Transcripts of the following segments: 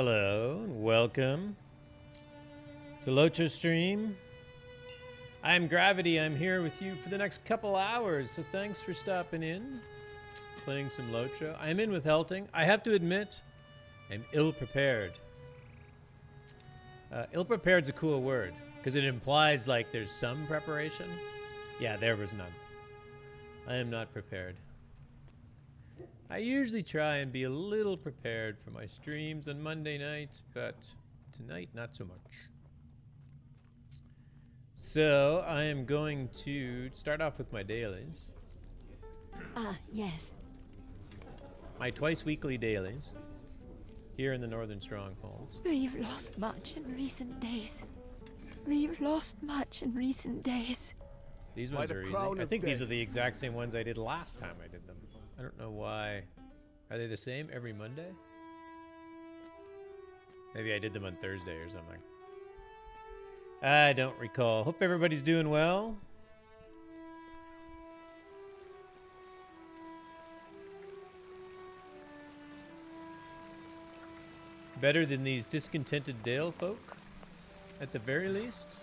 Hello and welcome to Locho Stream. I'm Gravity. I'm here with you for the next couple hours, so thanks for stopping in, playing some Locho. I'm in with Helting. I have to admit, I'm ill-prepared. Ill-prepared's a cool word, because it implies like there's some preparation. Yeah, there was none. I am not prepared. I usually try and be a little prepared for my streams on Monday nights, but tonight, not so much. So, I am going to start off with my dailies. Yes. My twice-weekly dailies here in the Northern Strongholds. We've lost much in recent days. We've lost much in recent days. These ones are easy. I think these are the exact same ones I did last time I did them. I don't know why. Are they the same every Monday? Maybe I did them on Thursday or something. I don't recall. Hope everybody's doing well. Better than these discontented Dale folk, at the very least.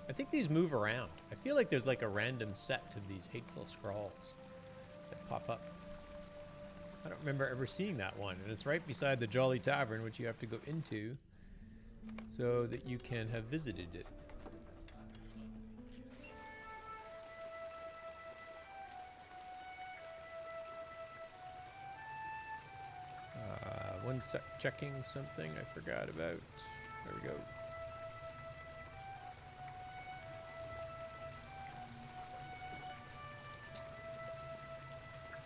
I think these move around. I feel like there's like a random set to these hateful scrawls that pop up. I don't remember ever seeing that one, and it's right beside the Jolly Tavern, which you have to go into so that you can have visited it. One sec, checking something I forgot about. There we go.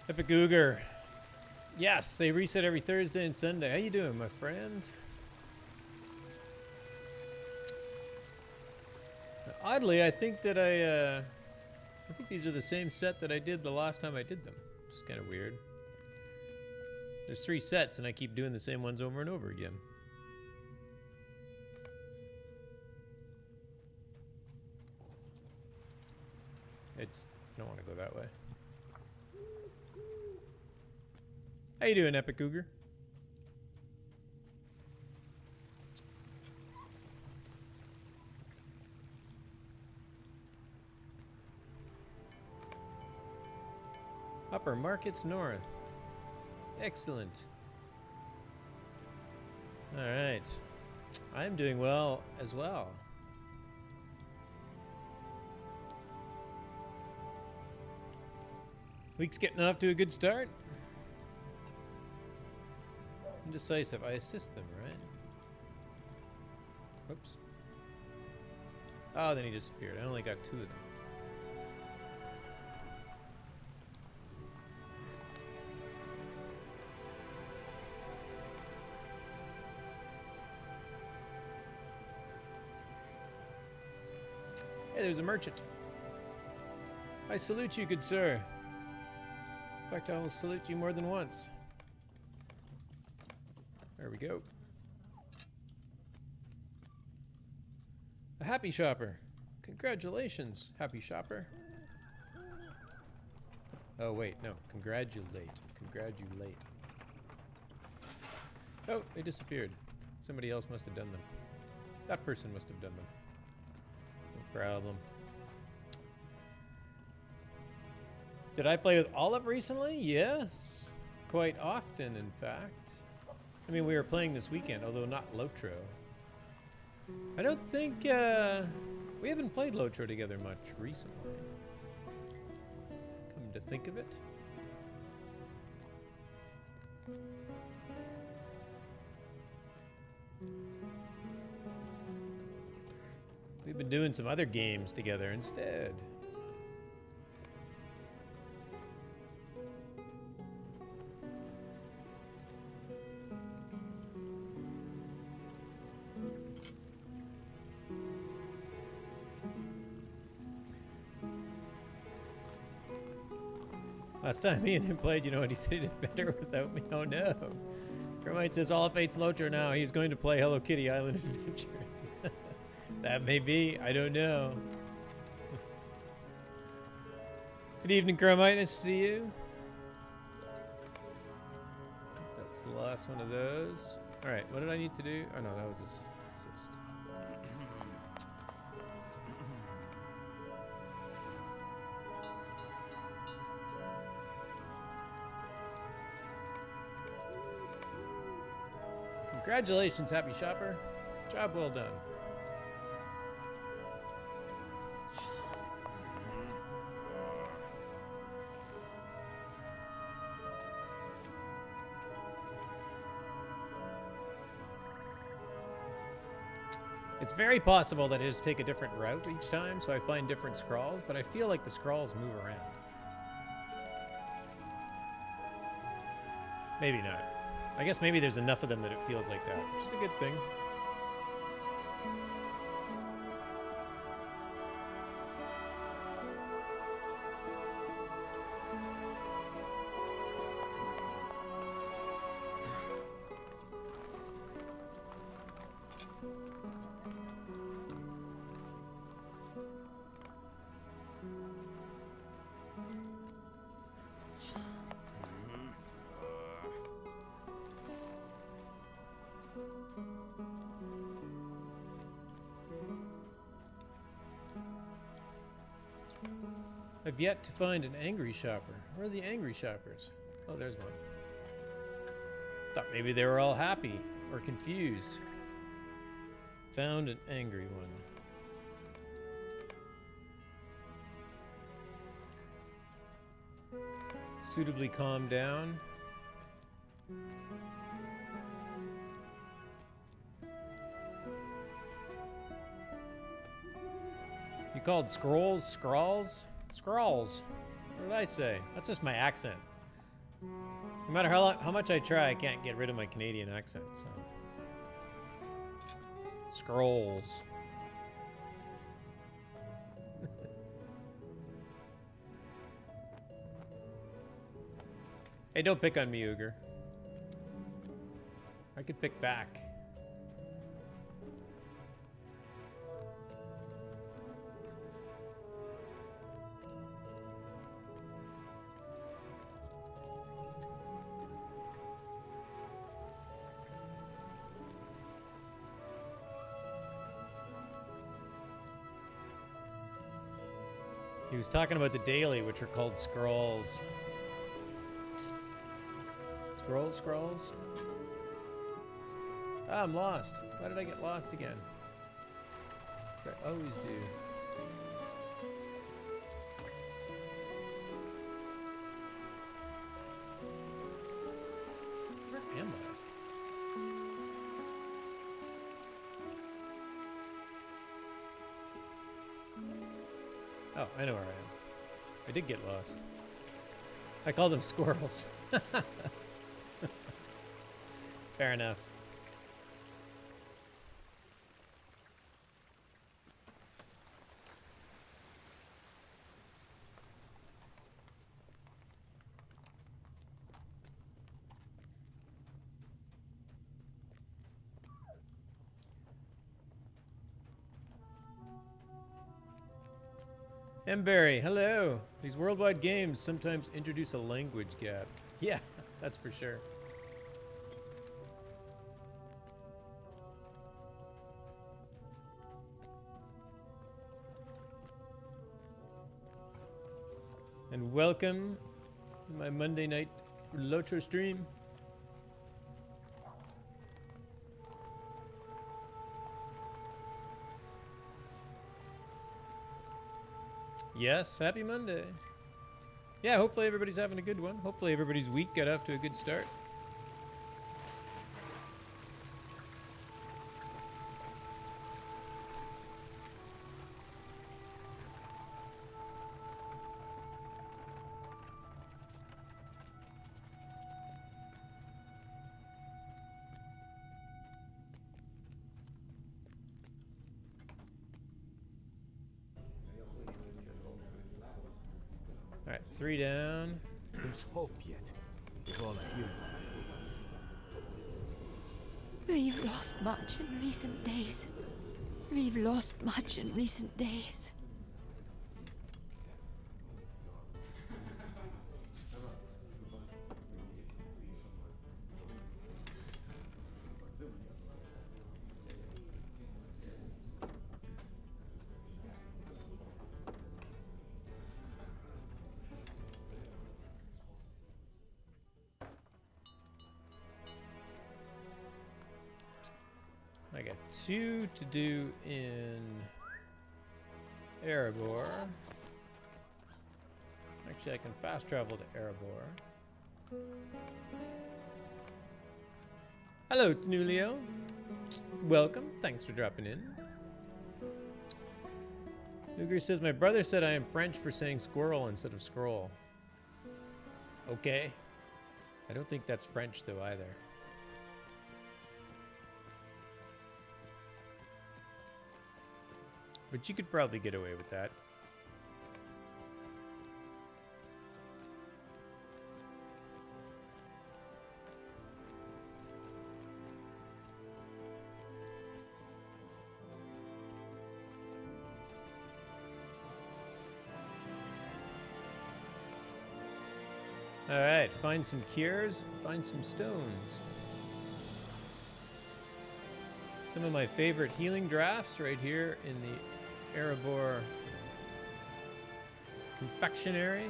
Epic Cougar. Yes, they reset every Thursday and Sunday. How you doing, my friend? Oddly, I think that I think these are the same set that I did the last time I did them. It's kind of weird. There's 3 sets, and I keep doing the same ones over and over again. I just don't want to go that way. How you doing, Epic Cougar? Upper Markets North. Excellent. All right. I'm doing well as well. Week's getting off to a good start. Indecisive. I assist them, right? Whoops. Oh, then he disappeared. I only got 2 of them. Hey, there's a merchant. I salute you, good sir. In fact, I will salute you more than once. There we go. A happy shopper. Congratulations, happy shopper. Oh, wait, no. Congratulate. Congratulate. Oh, they disappeared. Somebody else must have done them. That person must have done them. No problem. Did I play with Olive recently? Yes. Quite often, in fact. I mean, we were playing this weekend, although not Lotro. I don't think, we haven't played Lotro together much recently. Come to think of it. We've been doing some other games together instead. Last time me and him played, you know what, he said he did better without me. Oh no. Kermite says all of Fate's Lotro now. He's going to play Hello Kitty Island Adventures. That may be. I don't know. Good evening, Chromite. Nice to see you. That's the last one of those. All right, what did I need to do? Oh no, that was assist. Congratulations, happy shopper. Job well done. It's very possible that I just take a different route each time, so I find different scrolls, but I feel like the scrolls move around. Maybe not. I guess maybe there's enough of them that it feels like that, which is a good thing. I've yet to find an angry shopper. Where are the angry shoppers? Oh, there's one. Thought maybe they were all happy or confused. Found an angry one. Suitably calmed down. You called scrolls scrawls? Scrawls. What did I say? That's just my accent. No matter how much I try, I can't get rid of my Canadian accent, so. Scrolls. Hey, don't pick on me, Uger. I could pick back. He was talking about the daily, which are called scrolls. Scrolls? Ah, I'm lost. Why did I get lost again? As I always do. Where am I? Oh, I know where I am. I did get lost. I call them squirrels. Fair enough. Mberry, hello. These worldwide games sometimes introduce a language gap. Yeah, that's for sure. And welcome to my Monday night Lotro stream. Yes, happy Monday. Yeah, hopefully everybody's having a good one. Hopefully everybody's week got off to a good start. All right, 3 down. There's hope yet. If all I hear is We've lost much in recent days. We've lost much in recent days. got 2 to do in Erebor. Actually, I can fast travel to Erebor. Hello, Tenulio. Welcome. Thanks for dropping in. Luger says, my brother said I am French for saying squirrel instead of scroll. Okay. I don't think that's French, though, either. But you could probably get away with that. Alright, find some cures, find some stones. Some of my favorite healing drafts right here in the Erebor confectionery.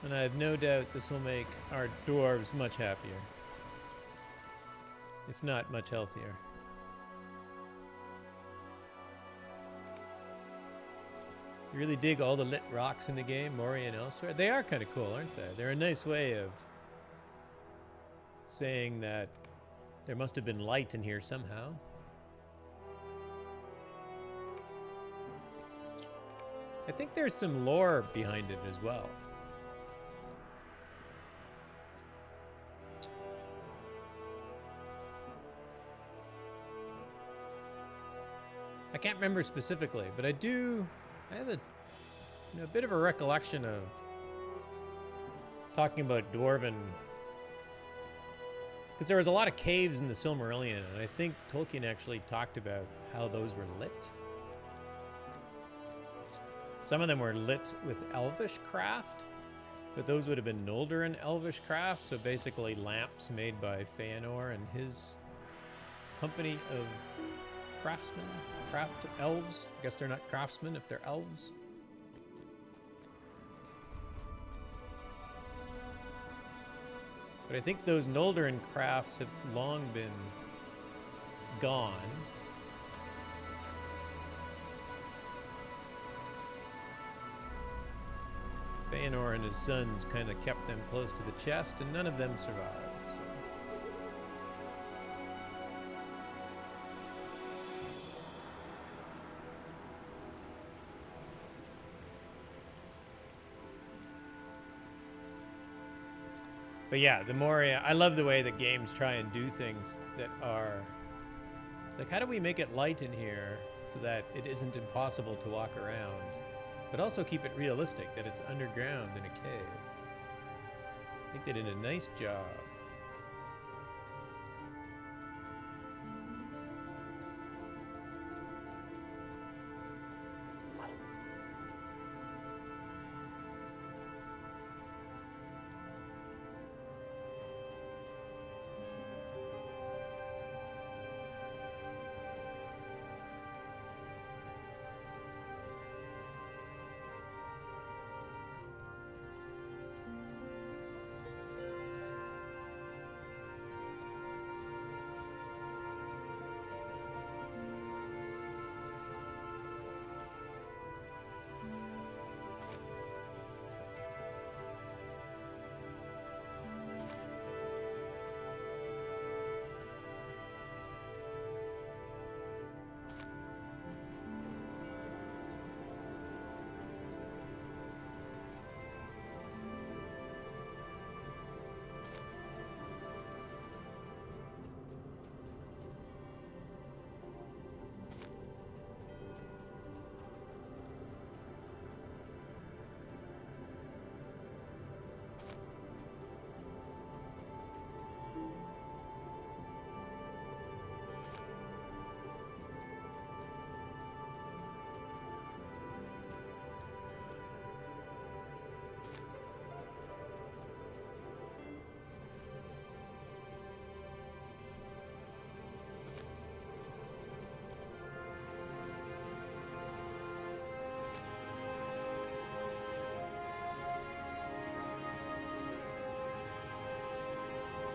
And I have no doubt this will make our dwarves much happier. If not, much healthier. You really dig all the lit rocks in the game, Moria and elsewhere? They are kind of cool, aren't they? They're a nice way of saying that there must have been light in here somehow. I think there's some lore behind it as well. I can't remember specifically, but I have a bit of a recollection of talking about dwarven, because there was a lot of caves in the Silmarillion, and I think Tolkien actually talked about how those were lit. Some of them were lit with elvish craft, but those would have been Noldoran elvish craft, so basically lamps made by Feanor and his company of craftsmen, craft elves. I guess they're not craftsmen if they're elves. But I think those Noldoran crafts have long been gone. Feanor and his sons kind of kept them close to the chest, and none of them survived. So. But yeah, the Moria, I love the way that games try and do things that are, it's like, how do we make it light in here so that it isn't impossible to walk around, but also keep it realistic that it's underground in a cave. I think they did a nice job.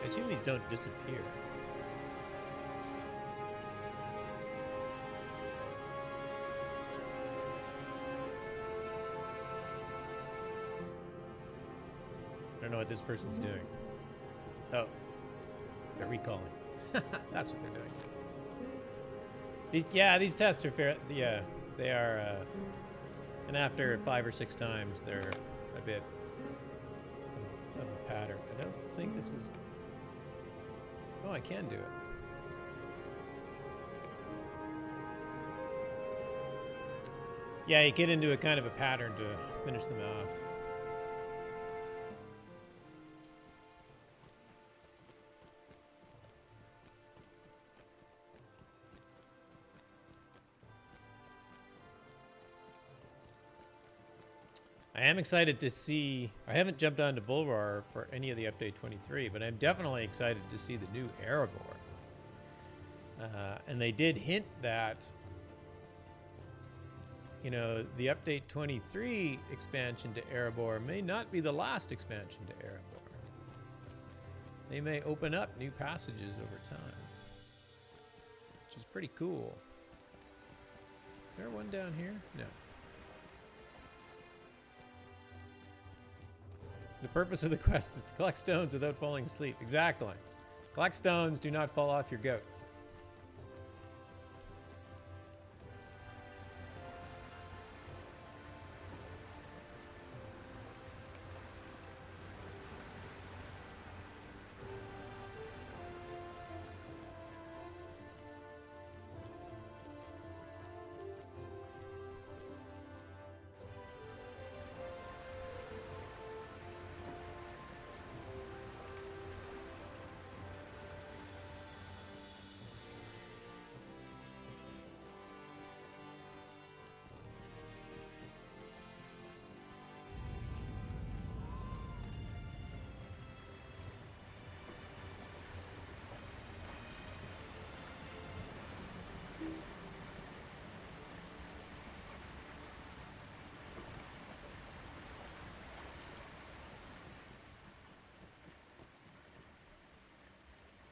I assume these don't disappear. I don't know what this person's doing. Oh, they're recalling. That's what they're doing. These tests are fair. Yeah, they are. And after 5 or 6 times, they're a bit of a pattern. I don't think this is. Oh, I can do it. Yeah, you get into a kind of a pattern to finish them off. I am excited to see. I haven't jumped onto Bulroar for any of the update 23, but I'm definitely excited to see the new Erebor. And they did hint that, you know, the update 23 expansion to Erebor may not be the last expansion to Erebor. They may open up new passages over time, which is pretty cool. Is there one down here? No. The purpose of the quest is to collect stones without falling asleep. Exactly. Collect stones, do not fall off your goat.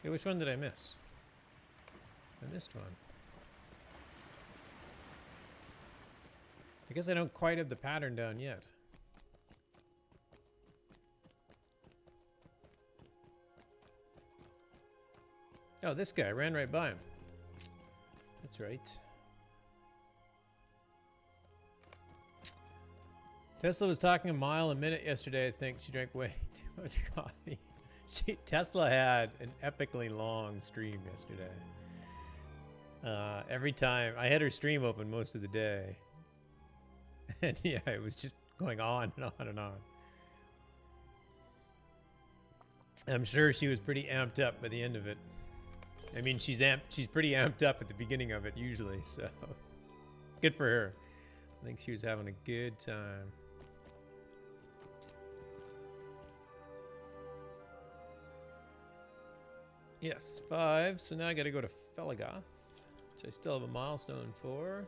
Okay, which one did I miss? I missed one. I guess I don't quite have the pattern down yet. Oh, this guy. I ran right by him. That's right. Tesla was talking a mile a minute yesterday, I think. She drank way too much coffee. Tesla had an epically long stream yesterday. Every time I had her stream open most of the day. And yeah, it was just going on and on and on. I'm sure she was pretty amped up by the end of it. I mean, she's pretty amped up at the beginning of it usually, so good for her. I think she was having a good time. Yes, 5. So now I got to go to Felagoth, which I still have a milestone for.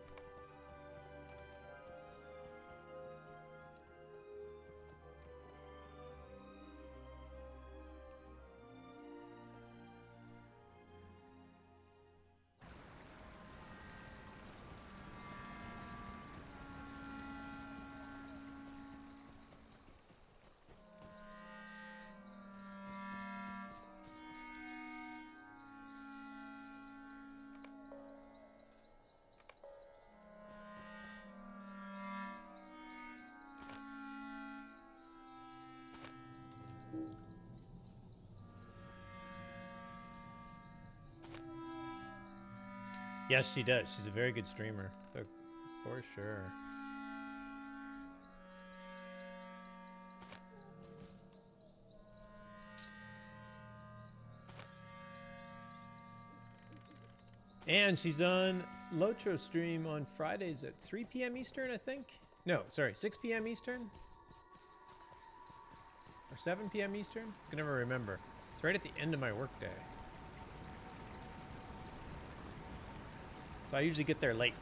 Yes, she does. She's a very good streamer, for sure. And she's on Lotro stream on Fridays at 3 p.m. Eastern, I think. No, sorry, 6 p.m. Eastern? Or 7 p.m. Eastern? I can never remember. It's right at the end of my workday. So I usually get there late.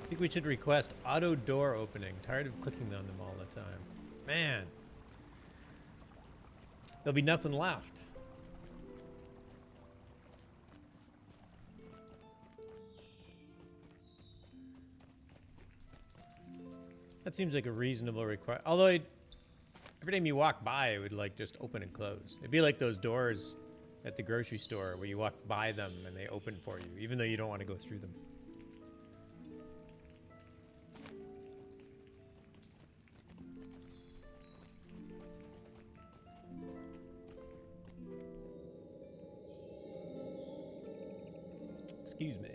I think we should request auto door opening. Tired of clicking on them all the time. Man. There'll be nothing left. That seems like a reasonable request. Although every time you walk by, it would like just open and close. It'd be like those doors at the grocery store where you walk by them and they open for you, even though you don't want to go through them. Excuse me.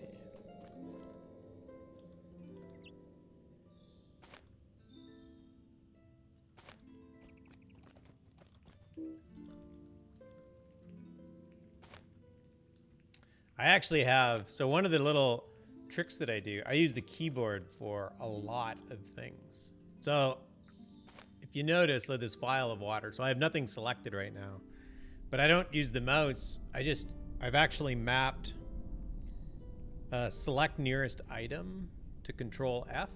I actually have, so one of the little tricks that I do, I use the keyboard for a lot of things. So if you notice, like this vial of water, so I have nothing selected right now, but I don't use the mouse. I've actually mapped select nearest item to control F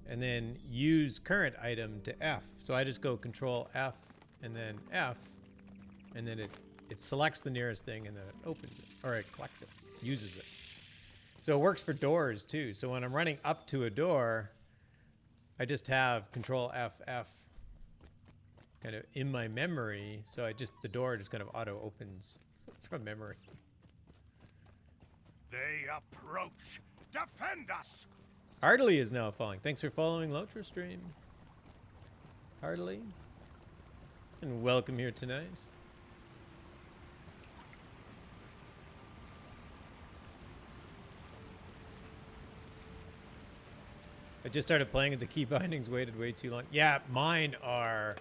and then use current item to F. So I just go control F and then F, and then it selects the nearest thing and then it opens it, or it collects it, uses it. So it works for doors too. So when I'm running up to a door, I just have control F, F kind of in my memory. So the door just kind of auto opens from memory. They approach. Defend us. Heartily is now following. Thanks for following Lotra Stream. Heartily. And welcome here tonight. I just started playing with the key bindings, waited way too long. Yeah, mine are...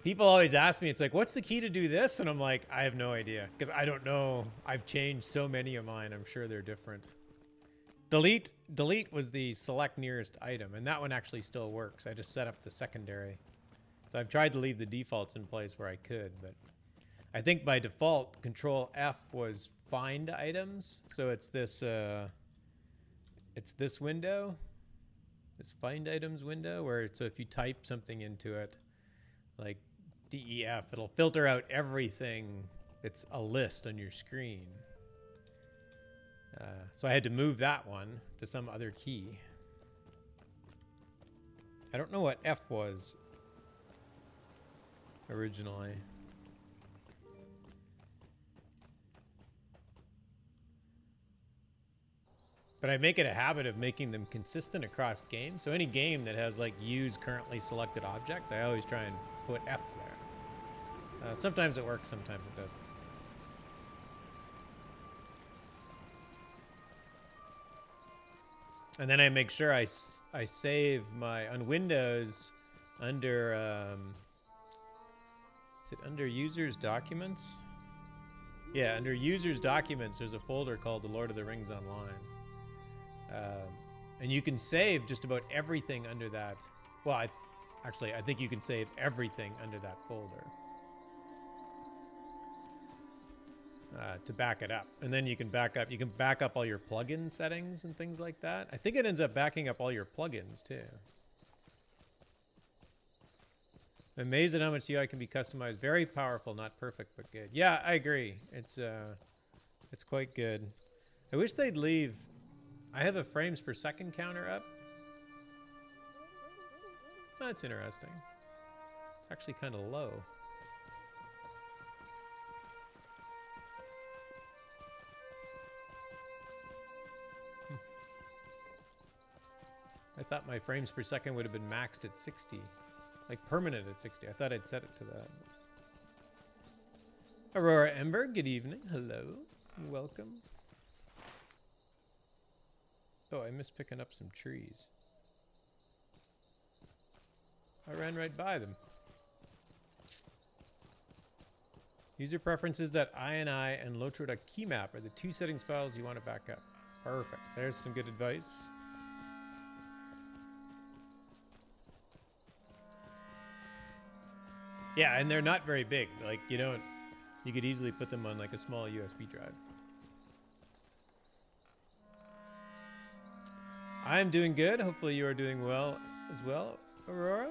People always ask me, it's like, what's the key to do this? And I'm like, I have no idea, because I don't know. I've changed so many of mine. I'm sure they're different. Delete was the select nearest item, and that one actually still works. I just set up the secondary. So I've tried to leave the defaults in place where I could, but I think by default, Control F was find items. So it's this window, this find items window, where so if you type something into it, like DEF, it'll filter out everything that's a list on your screen. So I had to move that one to some other key. I don't know what F was originally. But I make it a habit of making them consistent across games. So any game that has like use currently selected object, I always try and put F there. Sometimes it works, sometimes it doesn't. And then I make sure I save my, on Windows, under, is it under Users Documents? Yeah, under Users Documents, there's a folder called The Lord of the Rings Online. And you can save just about everything under that. Well, I think you can save everything under that folder. To back it up. And then you can back up all your plugin settings and things like that. I think it ends up backing up all your plugins too. I'm amazed at how much UI can be customized. Very powerful, not perfect, but good. Yeah, I agree. It's quite good. I wish they'd leave. I have a frames per second counter up. That's interesting. It's actually kind of low. I thought my frames per second would have been maxed at 60. Like permanent at 60. I thought I'd set it to that. Aurora Ember, good evening. Hello. Welcome. Oh, I missed picking up some trees. I ran right by them. User preferences.ini and lotro.keymap are the two settings files you want to back up. Perfect. There's some good advice. Yeah, and they're not very big. Like, you could easily put them on like a small USB drive. I'm doing good. Hopefully you are doing well as well, Aurora.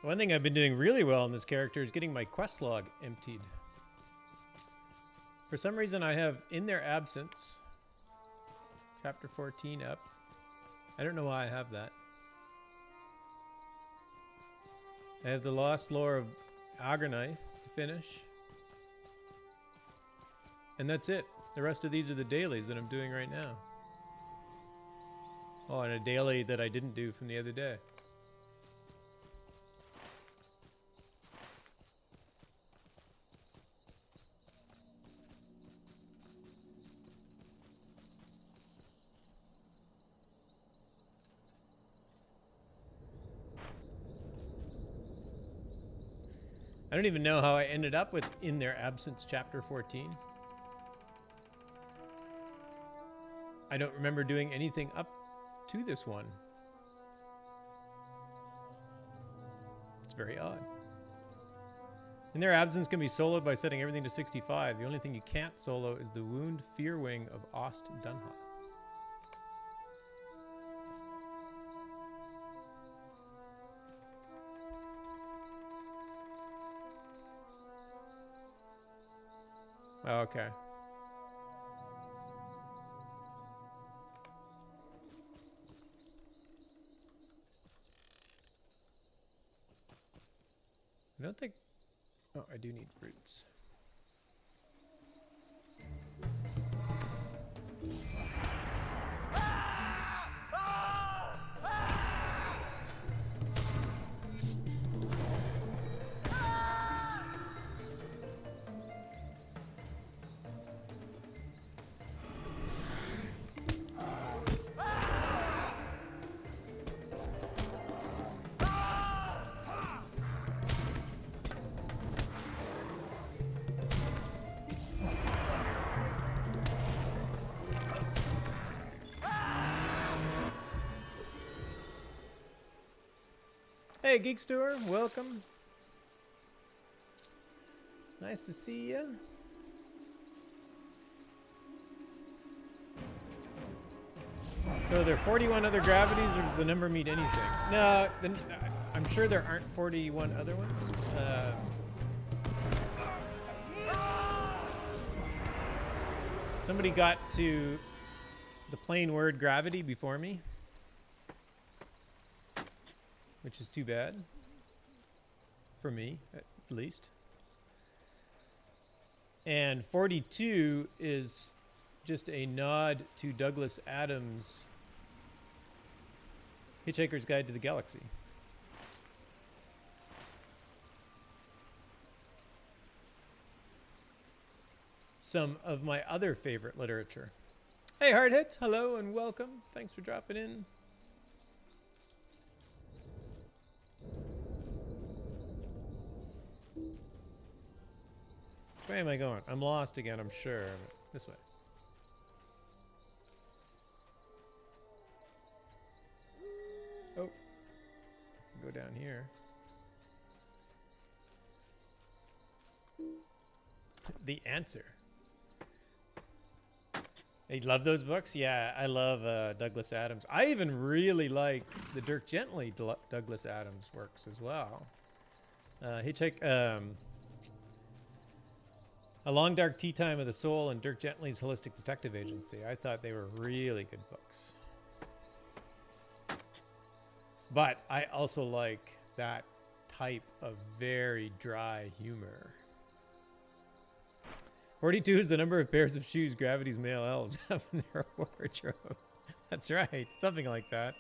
One thing I've been doing really well in this character is getting my quest log emptied. For some reason, I have In Their Absence, chapter 14 up. I don't know why I have that. I have the Lost Lore of Agronite to finish. And that's it. The rest of these are the dailies that I'm doing right now. Oh, and a daily that I didn't do from the other day. I don't even know how I ended up with In Their Absence, chapter 14. I don't remember doing anything up to this one. It's very odd. In Their Absence can be soloed by setting everything to 65. The only thing you can't solo is the Wound Fear Wing of Ost Dunhath. Oh, okay. I don't think... Oh, I do need fruits. Hey, Geek Store, welcome. Nice to see you. So there are 41 other gravities, or does the number mean anything? No, I'm sure there aren't 41 other ones. Somebody got to the plain word gravity before me, which is too bad. For me, at least. And 42 is just a nod to Douglas Adams' Hitchhiker's Guide to the Galaxy. Some of my other favorite literature. Hey, Hard Hit, hello and welcome. Thanks for dropping in. Which way am I going? I'm lost again, I'm sure. This way. Oh. Go down here. The Answer. You love those books? Yeah, I love Douglas Adams. I even really like the Dirk Gently Douglas Adams works as well. A Long Dark Tea Time of the Soul and Dirk Gently's Holistic Detective Agency. I thought they were really good books. But I also like that type of very dry humor. 42 is the number of pairs of shoes Gravity's male elves have in their wardrobe. That's right, something like that.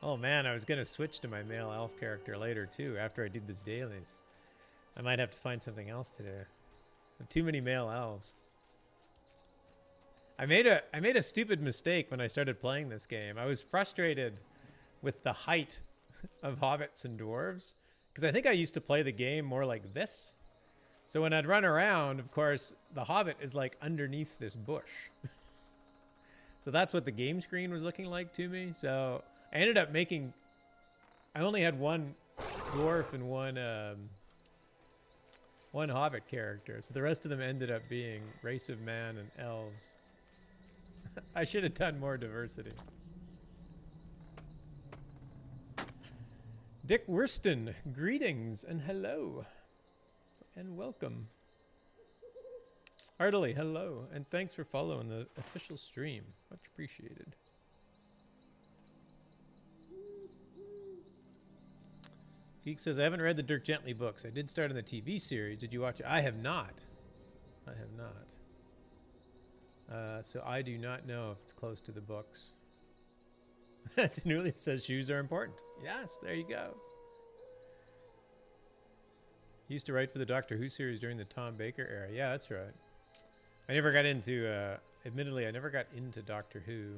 Oh man, I was gonna switch to my male elf character later too, after I did this dailies. I might have to find something else to do. I have too many male elves. I made a stupid mistake when I started playing this game. I was frustrated with the height of hobbits and dwarves, because I think I used to play the game more like this. So when I'd run around, of course, the hobbit is like underneath this bush. So that's what the game screen was looking like to me. So I ended up making, I only had one dwarf and one hobbit character. So the rest of them ended up being race of man and elves. I should have done more diversity. Dick Worston, greetings and hello. And welcome. Heartily, hello. And thanks for following the official stream. Much appreciated. Geek says, I haven't read the Dirk Gently books. I did start on the TV series. Did you watch it? I have not. I have not. So I do not know if it's close to the books. Tanulia says shoes are important. Yes, there you go. He used to write for the Doctor Who series during the Tom Baker era. Yeah, that's right. I never got into, admittedly, I never got into Doctor Who.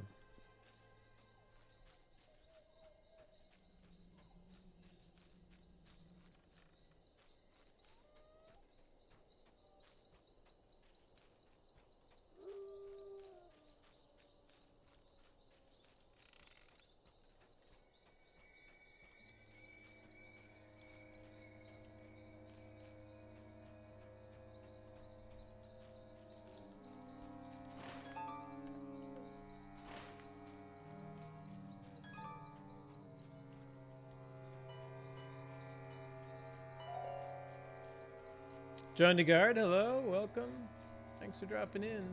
John DeGard, hello, welcome. Thanks for dropping in.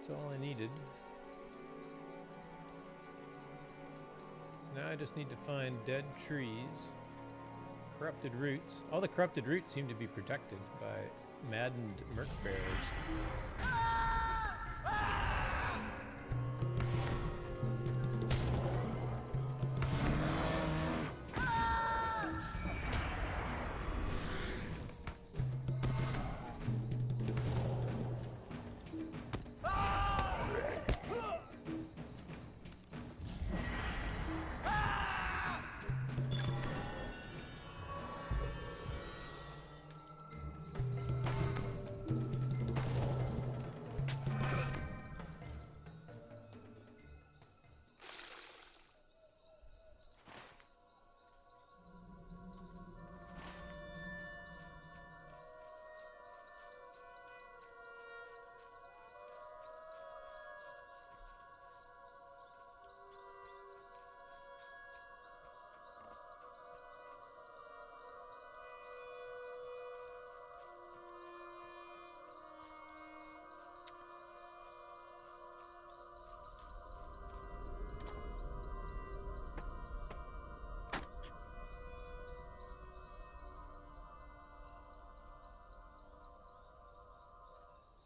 That's all I needed. So now I just need to find dead trees, corrupted roots. All the corrupted roots seem to be protected by maddened merc bears.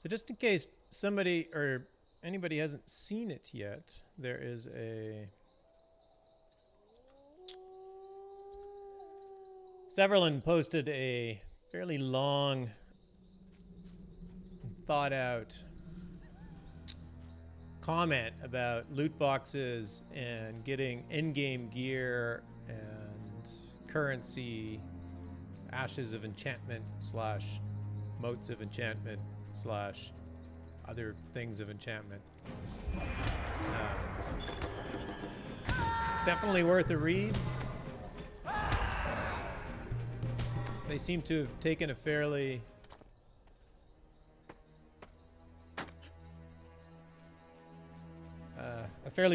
So just in case somebody or anybody hasn't seen it yet, there is a... Severlin posted a fairly long, thought-out comment about loot boxes and getting in-game gear and currency, ashes of enchantment slash motes of enchantment slash other things of enchantment. definitely worth a read. They seem to have taken a fairly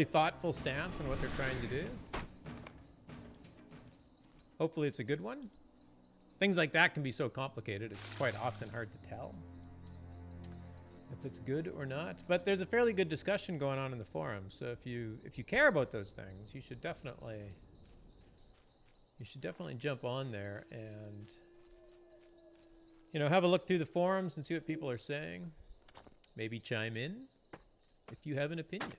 thoughtful stance on what they're trying to do. Hopefully it's a good one. Things like that can be so complicated, it's quite often hard to tell if it's good or not. But there's a fairly good discussion going on in the forum, so if you care about those things, you should definitely jump on there and, you know, have a look through the forums and see what people are saying. Maybe chime in if you have an opinion.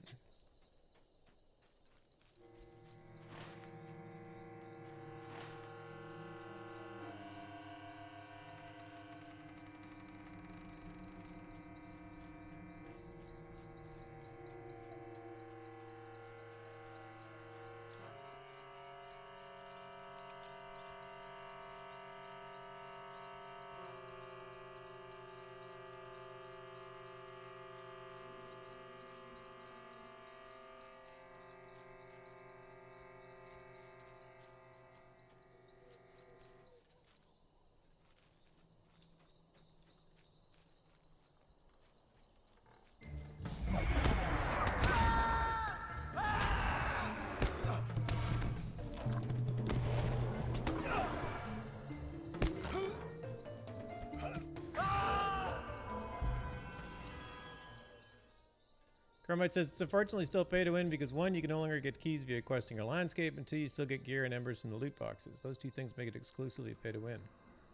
Carmite says it's unfortunately still pay to win because 1, you can no longer get keys via questing or landscape, and 2, you still get gear and embers from the loot boxes. Those 2 things make it exclusively pay to win.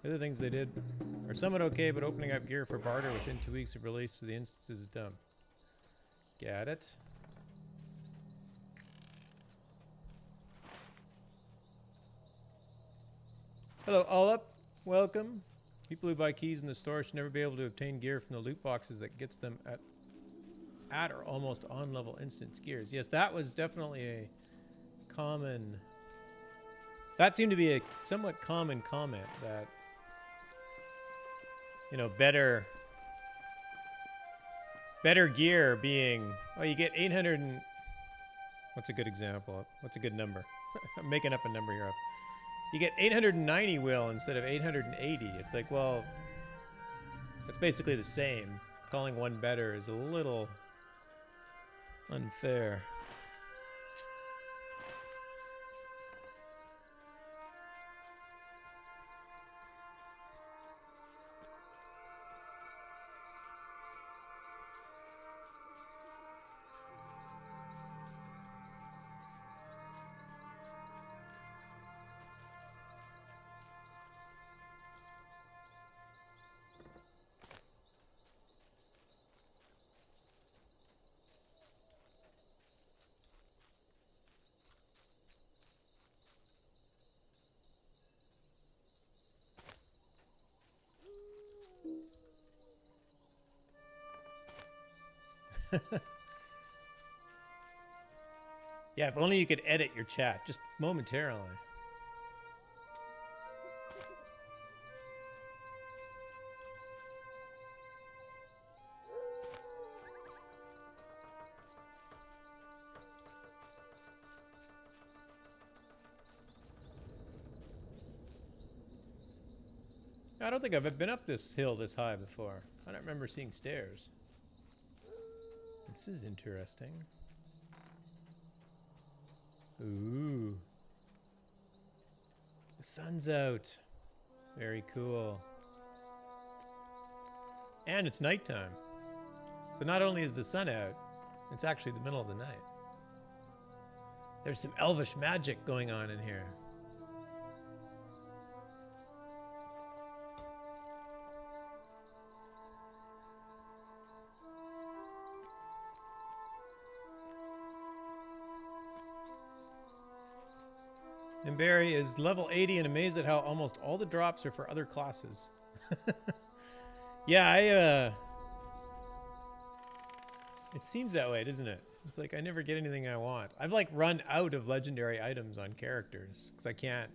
The other things they did are somewhat okay, but opening up gear for barter within 2 weeks of release of the instances is dumb. Got it. Hello, all up. Welcome. People who buy keys in the store should never be able to obtain gear from the loot boxes that gets them at or almost on level instance gears. Yes, that was definitely a common, that seemed to be a somewhat common comment, that, you know, better gear being, oh, you get 800 and, what's a good example? What's a good number? I'm making up a number here. You get 890 will instead of 880. It's like, well, it's basically the same. Calling one better is a little unfair. Yeah, if only you could edit your chat just momentarily. I don't think I've been up this hill this high before. I don't remember seeing stairs. This is interesting. Ooh. The sun's out. Very cool. And it's nighttime. So not only is the sun out, it's actually the middle of the night. There's some elvish magic going on in here. And Barry is level 80 and amazed at how almost all the drops are for other classes. Yeah, it seems that way, doesn't it? It's like I never get anything I want. I've like run out of legendary items on characters because I can't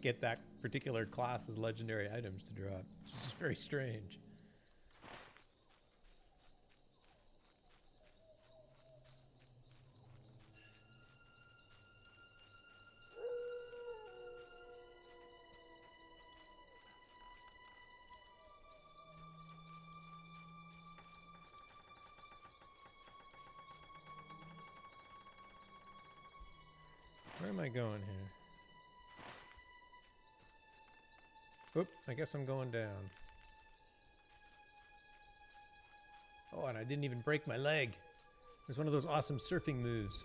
get that particular class's legendary items to drop. It's just very strange. am I going here? Oop, I guess I'm going down. Oh, and I didn't even break my leg. It was one of those awesome surfing moves.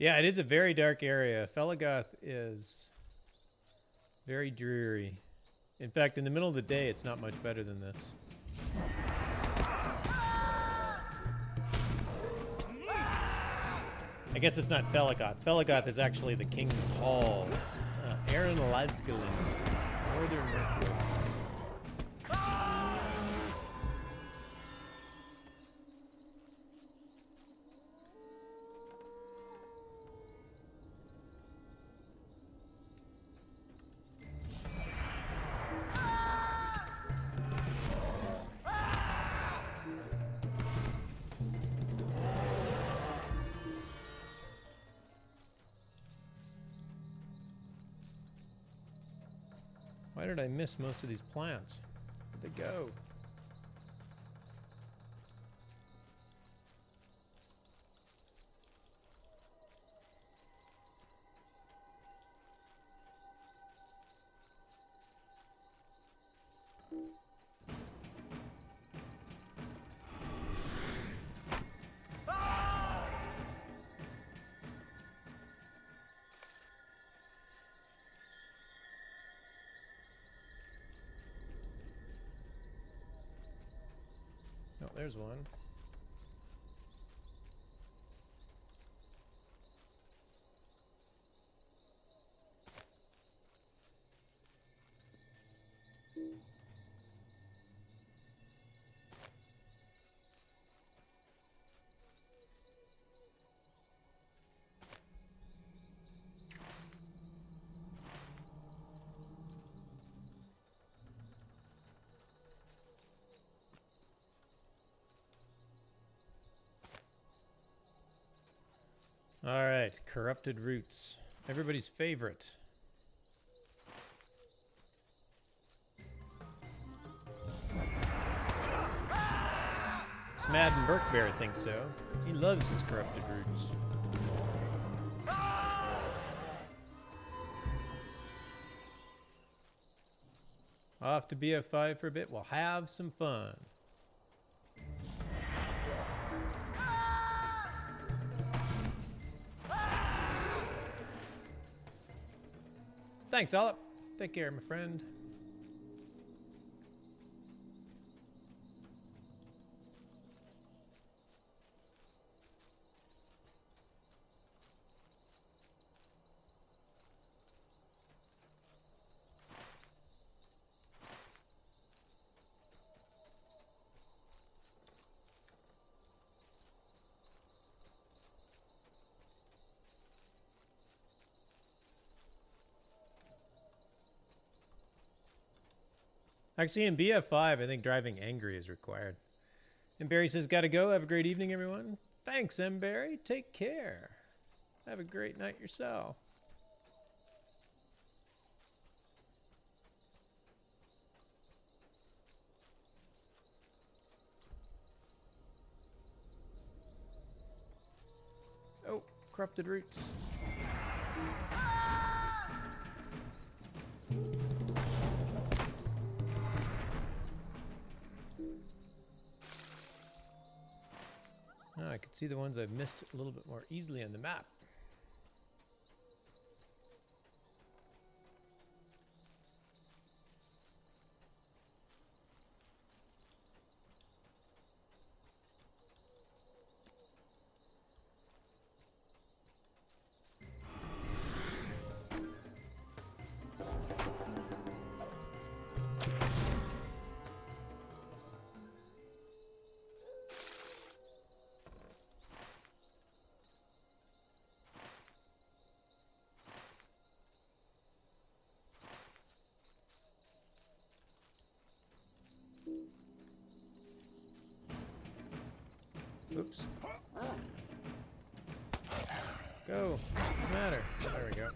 Yeah, it is a very dark area. Felagoth is very dreary. In fact, in the middle of the day, it's not much better than this. I guess it's not Felagoth. Felagoth is actually the King's Halls. Aaron Lasgalen, Northern Mirkwood. Why did I miss most of these plants? Where'd they go? Oh, there's one. All right, corrupted roots. Everybody's favorite. Madden Burkbear thinks so. He loves his corrupted roots. Off to BF5 for a bit. We'll have some fun. Thanks, Olip. Take care, my friend. Actually, in BF5, I think driving angry is required. And Barry says, gotta go. Have a great evening, everyone. Thanks, M. Barry. Take care. Have a great night yourself. Oh, corrupted roots. I could see the ones I've missed a little bit more easily on the map. Oops. Go. What's the matter? There we go.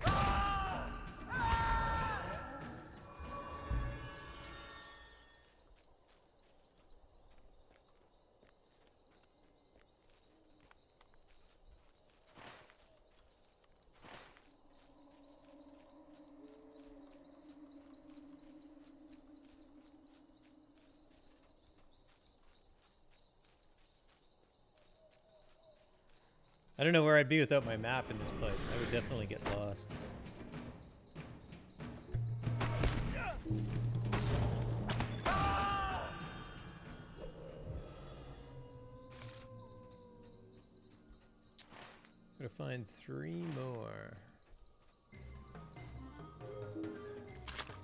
I don't know where I'd be without my map in this place. I would definitely get lost. Gotta find 3 more.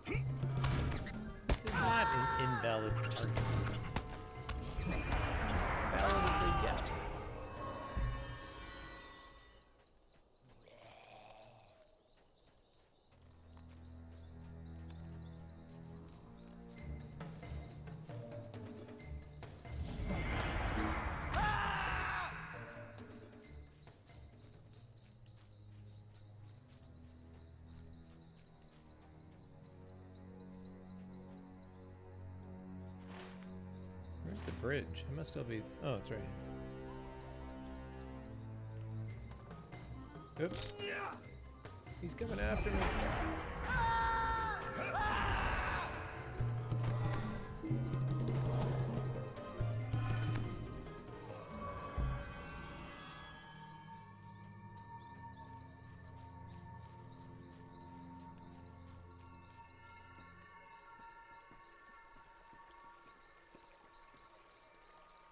This is not an invalid target. Just valid as they get. Where's the bridge? It must still be. Oh, it's right here. Oops. He's coming after me.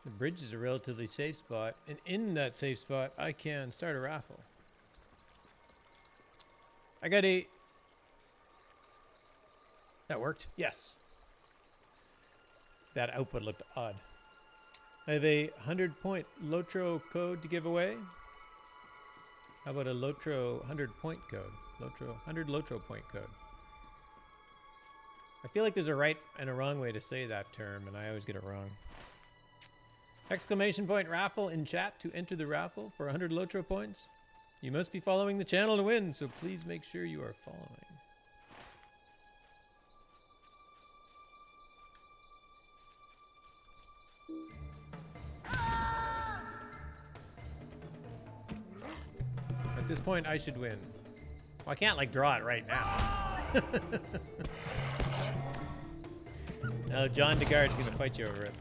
The bridge is a relatively safe spot, and in that safe spot, I can start a raffle. I got a... That worked? Yes. That output looked odd. I have a 100-point Lotro code to give away. How about a Lotro 100-point code? Lotro 100 Lotro point code. I feel like there's a right and a wrong way to say that term, and I always get it wrong. Exclamation point raffle in chat to enter the raffle for 100 Lotro points. You must be following the channel to win, so please make sure you are following. At this point, I should win. Well, I can't, like, draw it right now. Now, John DeGarde's going to fight you over it.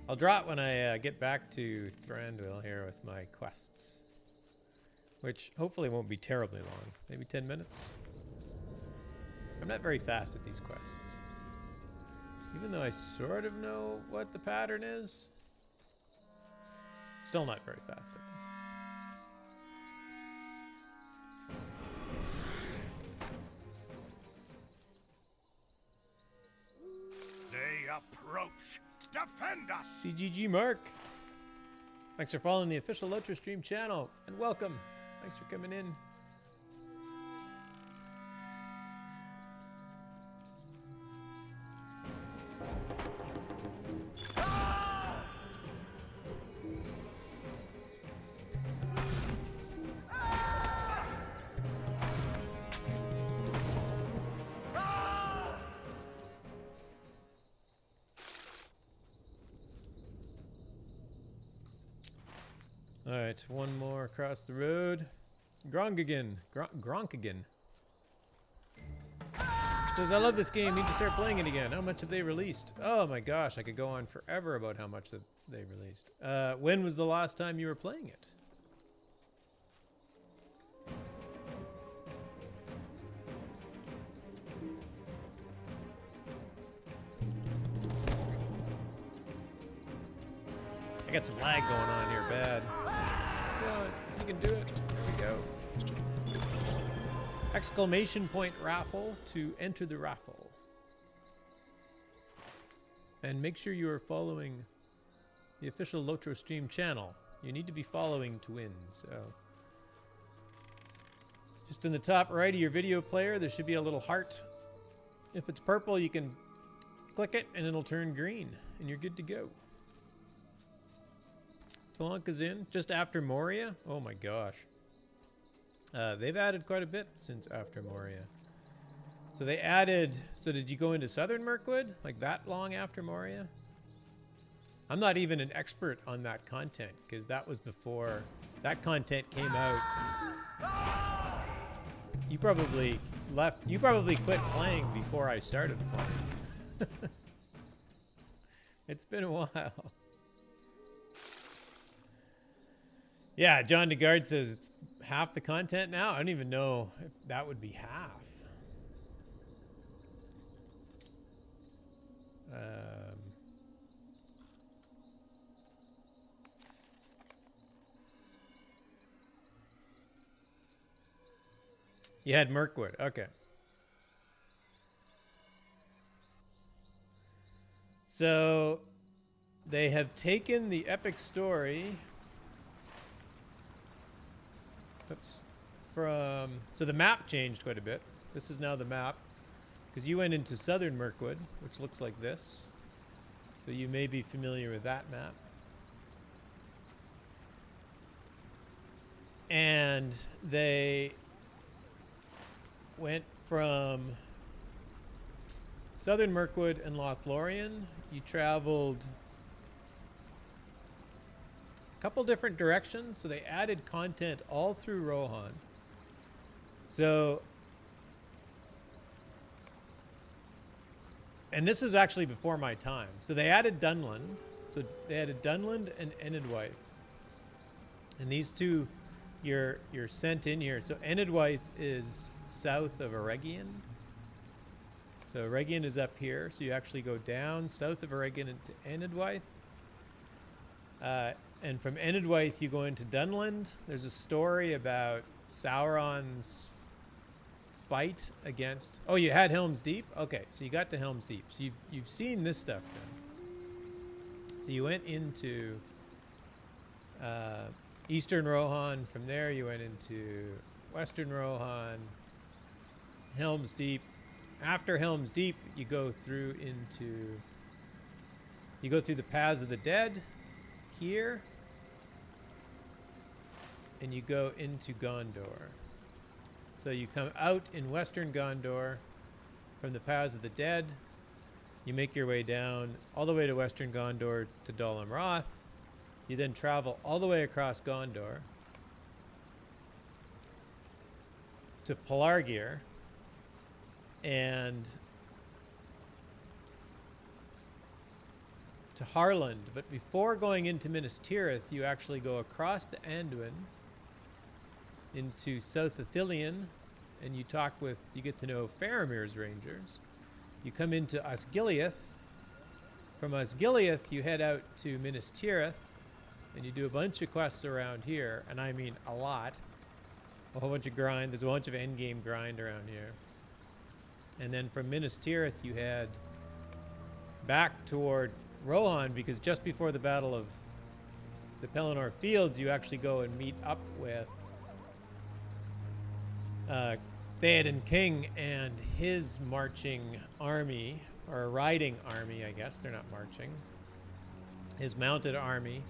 I'll draw it when I get back to Thranduil here with my quests. Which hopefully won't be terribly long. Maybe 10 minutes. I'm not very fast at these quests. Even though I sort of know what the pattern is. Still not very fast at them. They approach. Defend us! CGG Mark. Thanks for following the official Lotro Stream channel, and welcome. Thanks for coming in. All right, one more across the road. Gronkagen. Gronkagen. Says, I love this game. Need to start playing it again. How much have they released? Oh my gosh, I could go on forever about how much they released. When was the last time you were playing it? I got some lag going on here, bad. Come on, you can do it. There we go. Exclamation point raffle to enter the raffle. And make sure you are following the official Lotro Stream channel. You need to be following to win, so. Just in the top right of your video player, there should be a little heart. If it's purple, you can click it and it'll turn green, and you're good to go. Talanka's in just after Moria. Oh my gosh. They've added quite a bit since after Moria. So they added. So did you go into Southern Mirkwood like that long after Moria? I'm not even an expert on that content because that was before that content came out. You probably left. You probably quit playing before I started playing. It's been a while. Yeah, John DeGard says it's half the content now. I don't even know if that would be half. You had Mirkwood. Okay. So they have taken the epic story. Oops. So the map changed quite a bit. This is now the map. Because you went into Southern Mirkwood, which looks like this. So you may be familiar with that map. And they went from Southern Mirkwood and Lothlorien. You traveled a couple different directions, so they added content all through Rohan. So, and this is actually before my time. So they added Dunland. So they added Dunland and Enidwythe. And these two, you're sent in here. So Enidwythe is south of Eregion. So Eregion is up here. So you actually go down south of Eregion into Enidwythe. And from Enidwythe, you go into Dunland. There's a story about Sauron's fight against... Oh, you had Helm's Deep? Okay, so you got to Helm's Deep. So you've seen this stuff then. So you went into Eastern Rohan. From there, you went into Western Rohan, Helm's Deep. After Helm's Deep, you go through the Paths of the Dead here, and you go into Gondor. So you come out in Western Gondor from the Paths of the Dead. You make your way down all the way to Western Gondor to Dol Amroth. You then travel all the way across Gondor to Pelargir and to Harland. But before going into Minas Tirith, you actually go across the Anduin into South Ithilien, and you get to know Faramir's Rangers. You come into Osgiliath. From Osgiliath, you head out to Minas Tirith, and you do a bunch of quests around here, and I mean a lot. A whole bunch of grind. There's a bunch of endgame grind around here. And then from Minas Tirith, you head back toward Rohan, because just before the Battle of the Pelennor Fields, you actually go and meet up with Theoden King and his marching army, or riding army, I guess. They're not marching. His mounted army.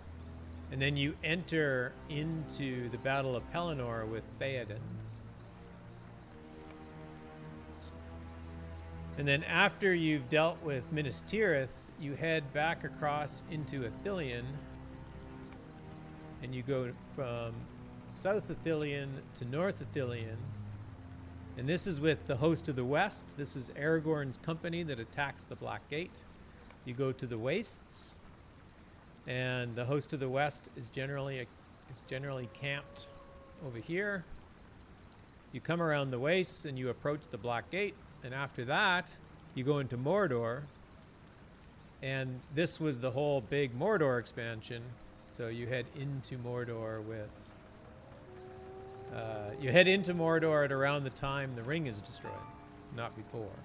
And then you enter into the Battle of Pelennor with Theoden. And then after you've dealt with Minas Tirith, you head back across into Ithilien, and you go from South Ithilien to North Ithilien. And this is with the Host of the West. This is Aragorn's company that attacks the Black Gate. You go to the Wastes, and the Host of the West is generally camped over here. You come around the Wastes and you approach the Black Gate. And after that, you go into Mordor. And this was the whole big Mordor expansion. So you head into Mordor with... you head into Mordor at around the time the ring is destroyed, not before.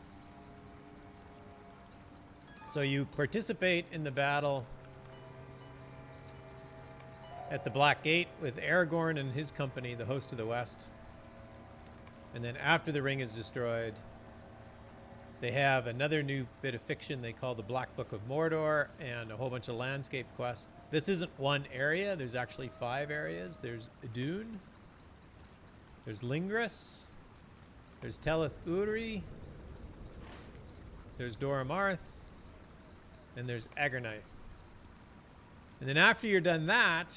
So you participate in the battle at the Black Gate with Aragorn and his company, the Host of the West. And then after the ring is destroyed, They have another new bit of fiction they call the Black Book of Mordor and a whole bunch of landscape quests. This isn't one area. There's actually 5 areas. There's Dune. There's Lingras. There's Telith Uri. There's Dora Marth. And there's Agernaith. And then after you're done that,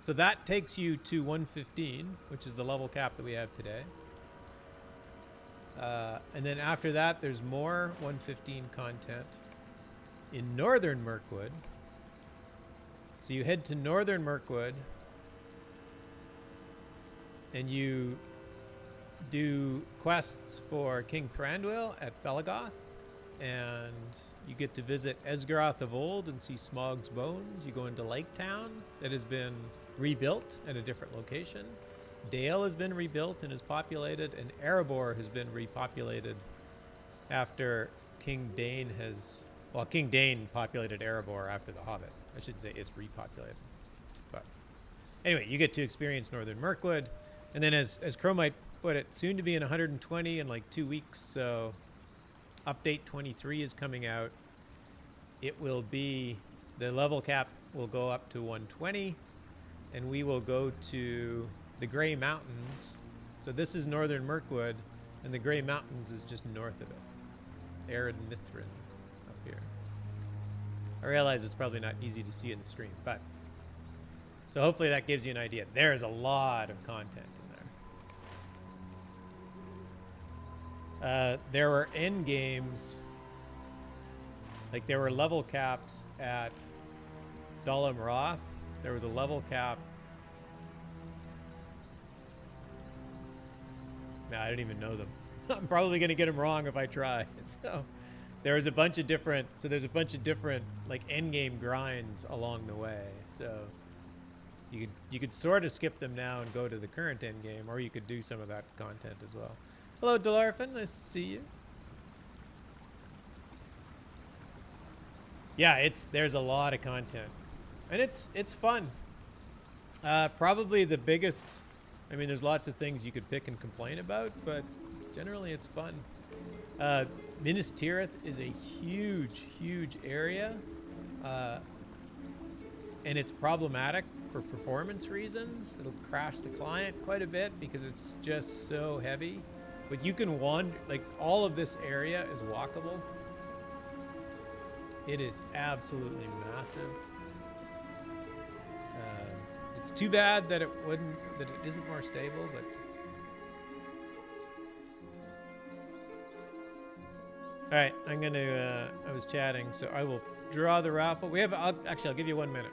so that takes you to 115, which is the level cap that we have today. And then after that, there's more 115 content in Northern Mirkwood. So you head to Northern Mirkwood and you do quests for King Thranduil at Felgoth, and you get to visit Esgaroth of Old and see Smaug's bones. You go into Lake Town that has been rebuilt at a different location. Dale has been rebuilt and is populated, and Erebor has been repopulated after King Dane has... Well, King Dane populated Erebor after The Hobbit. I should say it's repopulated. But anyway, you get to experience Northern Mirkwood. And then as Crow might put it, soon to be in 120 in like 2 weeks. So update 23 is coming out. It will be... The level cap will go up to 120. And we will go to the Grey Mountains. So this is Northern Mirkwood, and the Grey Mountains is just north of it. Arid Mithrin up here. I realize it's probably not easy to see in the stream, but so hopefully that gives you an idea. There's a lot of content in there. There were end games, like there were level caps at Dalam Roth. There was a level cap. No, I don't even know them. I'm probably going to get them wrong if I try. So there's a bunch of different, like end game grinds along the way. So you could sort of skip them now and go to the current end game, or you could do some of that content as well. Hello, Delarfin. Nice to see you. Yeah, there's a lot of content. And it's fun. Probably the biggest... I mean, there's lots of things you could pick and complain about, but generally it's fun. Minas Tirith is a huge, huge area. And it's problematic for performance reasons. It'll crash the client quite a bit because it's just so heavy. But you can wander, like all of this area is walkable. It is absolutely massive. It's too bad that it isn't more stable, but all right, I'm gonna I was chatting, so I will draw the raffle. We have actually I'll give you 1 minute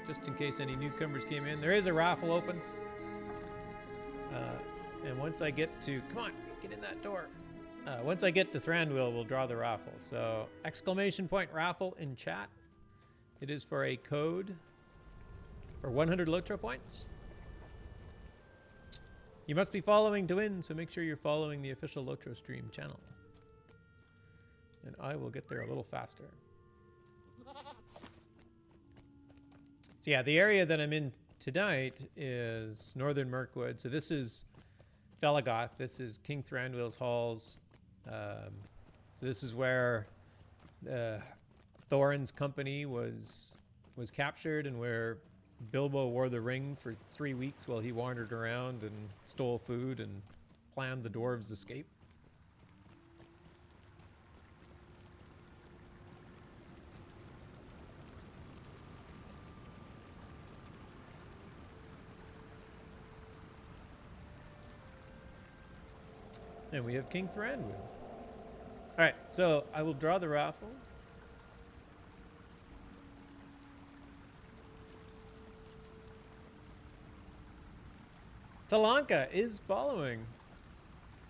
just in case any newcomers came in. There is a raffle open, and once I get to come on, get in that door. Once I get to Thranduil, we'll draw the raffle. So exclamation point raffle in chat. It is for a code for 100 Lotro points. You must be following to win, so make sure you're following the official Lotro stream channel. And I will get there a little faster. So yeah, the area that I'm in tonight is Northern Mirkwood. So this is Felgoth. This is King Thranduil's halls. So this is where Thorin's company was captured, and where Bilbo wore the ring for 3 weeks while he wandered around and stole food and planned the dwarves' escape. And we have King Thranduil. All right, so I will draw the raffle. Talanka is following.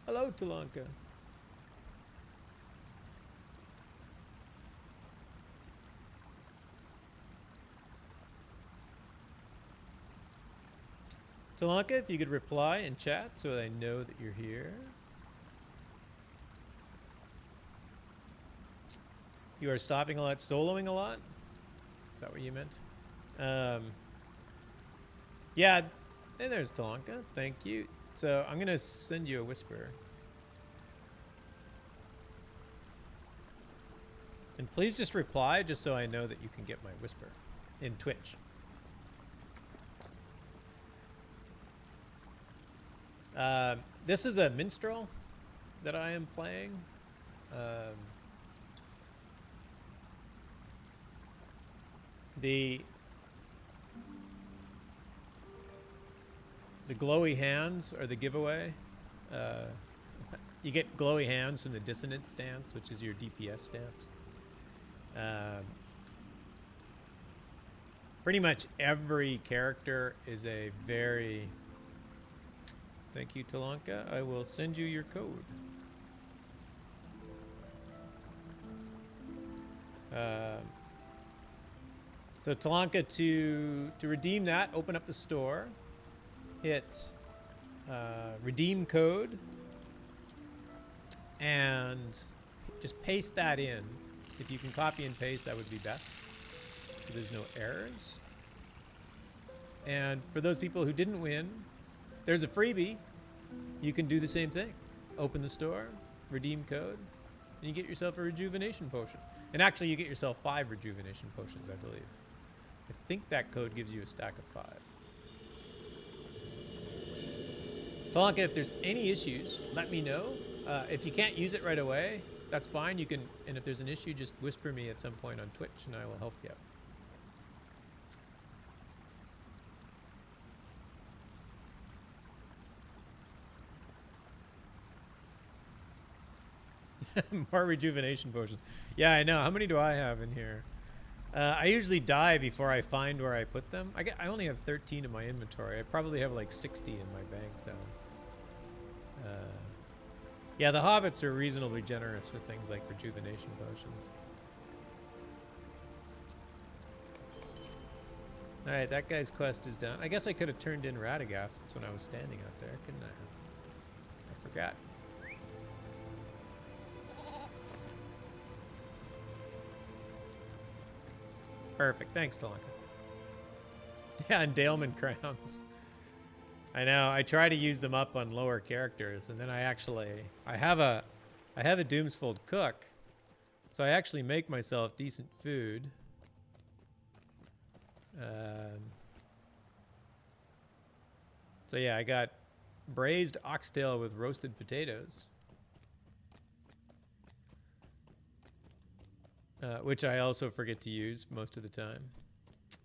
Hello, Talanka. Talanka, if you could reply in chat so I know that you're here. You are stopping a lot, soloing a lot? Is that what you meant? Yeah. Hey, there's Talanka. Thank you. So I'm going to send you a whisper. And please just reply just so I know that you can get my whisper in Twitch. This is a minstrel that I am playing. The glowy hands are the giveaway. You get glowy hands from the dissonant stance, which is your DPS stance. Pretty much every character is a very... Thank you, Talanka. I will send you your code. So Talanka, to redeem that, open up the store, hit redeem code, and just paste that in. If you can copy and paste, that would be best, so there's no errors. And for those people who didn't win, there's a freebie. You can do the same thing. Open the store, redeem code, and you get yourself a rejuvenation potion. And actually, you get yourself 5 rejuvenation potions, I believe. I think that code gives you a stack of 5. Talanka, if there's any issues, let me know. If you can't use it right away, that's fine. You can, and if there's an issue, just whisper me at some point on Twitch, and I will help you out. More rejuvenation potions. Yeah, I know. How many do I have in here? I usually die before I find where I put them. I only have 13 in my inventory. I probably have like 60 in my bank, though. Yeah, the hobbits are reasonably generous with things like rejuvenation potions. All right, that guy's quest is done. I guess I could have turned in Radagast when I was standing out there, couldn't I? I forgot. Perfect. Thanks, Talanka. Yeah, and Dalemon crowns. I know. I try to use them up on lower characters, and then I have a Doomsfold cook, so I actually make myself decent food. So yeah, I got braised oxtail with roasted potatoes, which I also forget to use most of the time.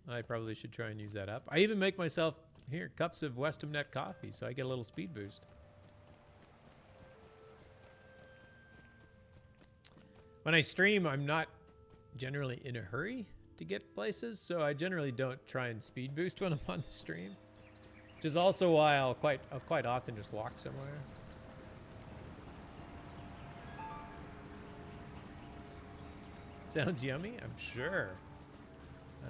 I probably should try and use that up. I even make myself here cups of Westham Net coffee, so I get a little speed boost. When I stream, I'm not generally in a hurry to get places, so I generally don't try and speed boost when I'm on the stream. Which is also why I'll quite often just walk somewhere. Sounds yummy? I'm sure.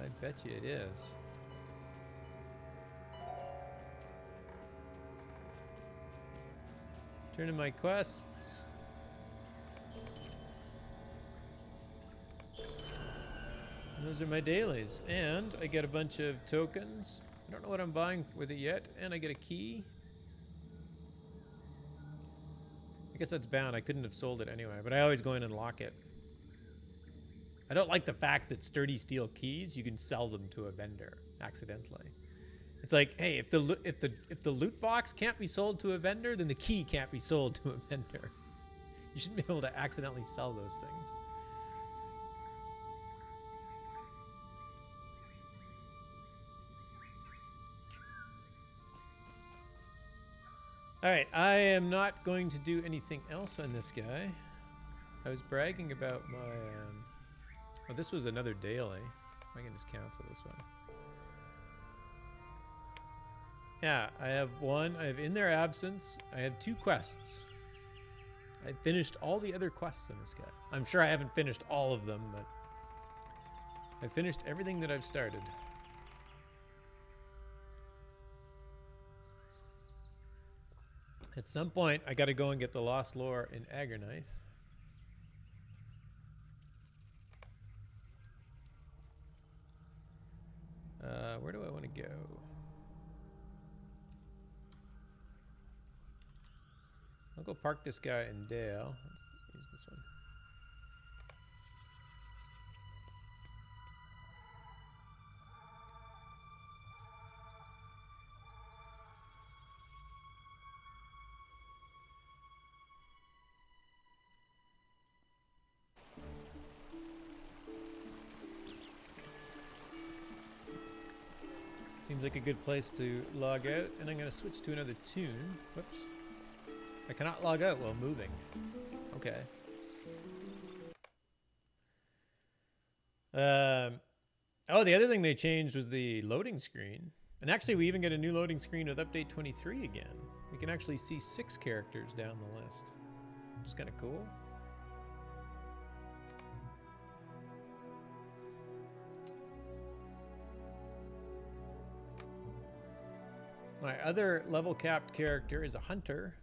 I bet you it is. Turn in my quests. And those are my dailies. And I get a bunch of tokens. I don't know what I'm buying with it yet. And I get a key. I guess that's bound. I couldn't have sold it anyway, but I always go in and lock it. I don't like the fact that sturdy steel keys, you can sell them to a vendor accidentally. It's like, hey, if the loot box can't be sold to a vendor, then the key can't be sold to a vendor. You shouldn't be able to accidentally sell those things. All right, I am not going to do anything else on this guy. I was bragging about my... oh, this was another daily. I can just cancel this one. Yeah, I have one. I have In Their Absence. I have 2 quests. I finished all the other quests in this guy. I'm sure I haven't finished all of them, but I finished everything that I've started. At some point, I got to go and get the Lost Lore in Aggernith. Where do I want to go? I'll go park this guy in Dale. Let's use this one. Seems like a good place to log out, and I'm going to switch to another tune. Whoops. I cannot log out while moving. Okay. Oh, the other thing they changed was the loading screen. And actually, we even get a new loading screen with update 23 again. We can actually see 6 characters down the list. Which is kind of cool. My other level capped character is a hunter.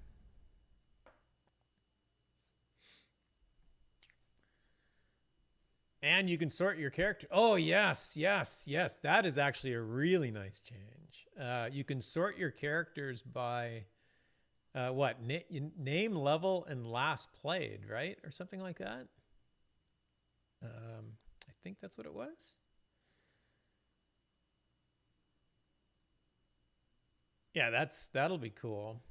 And you can sort your character. Oh, yes, yes, yes. That is actually a really nice change. You can sort your characters by what? Name, level, and last played, right? Or something like that. I think that's what it was. Yeah, that'll be cool.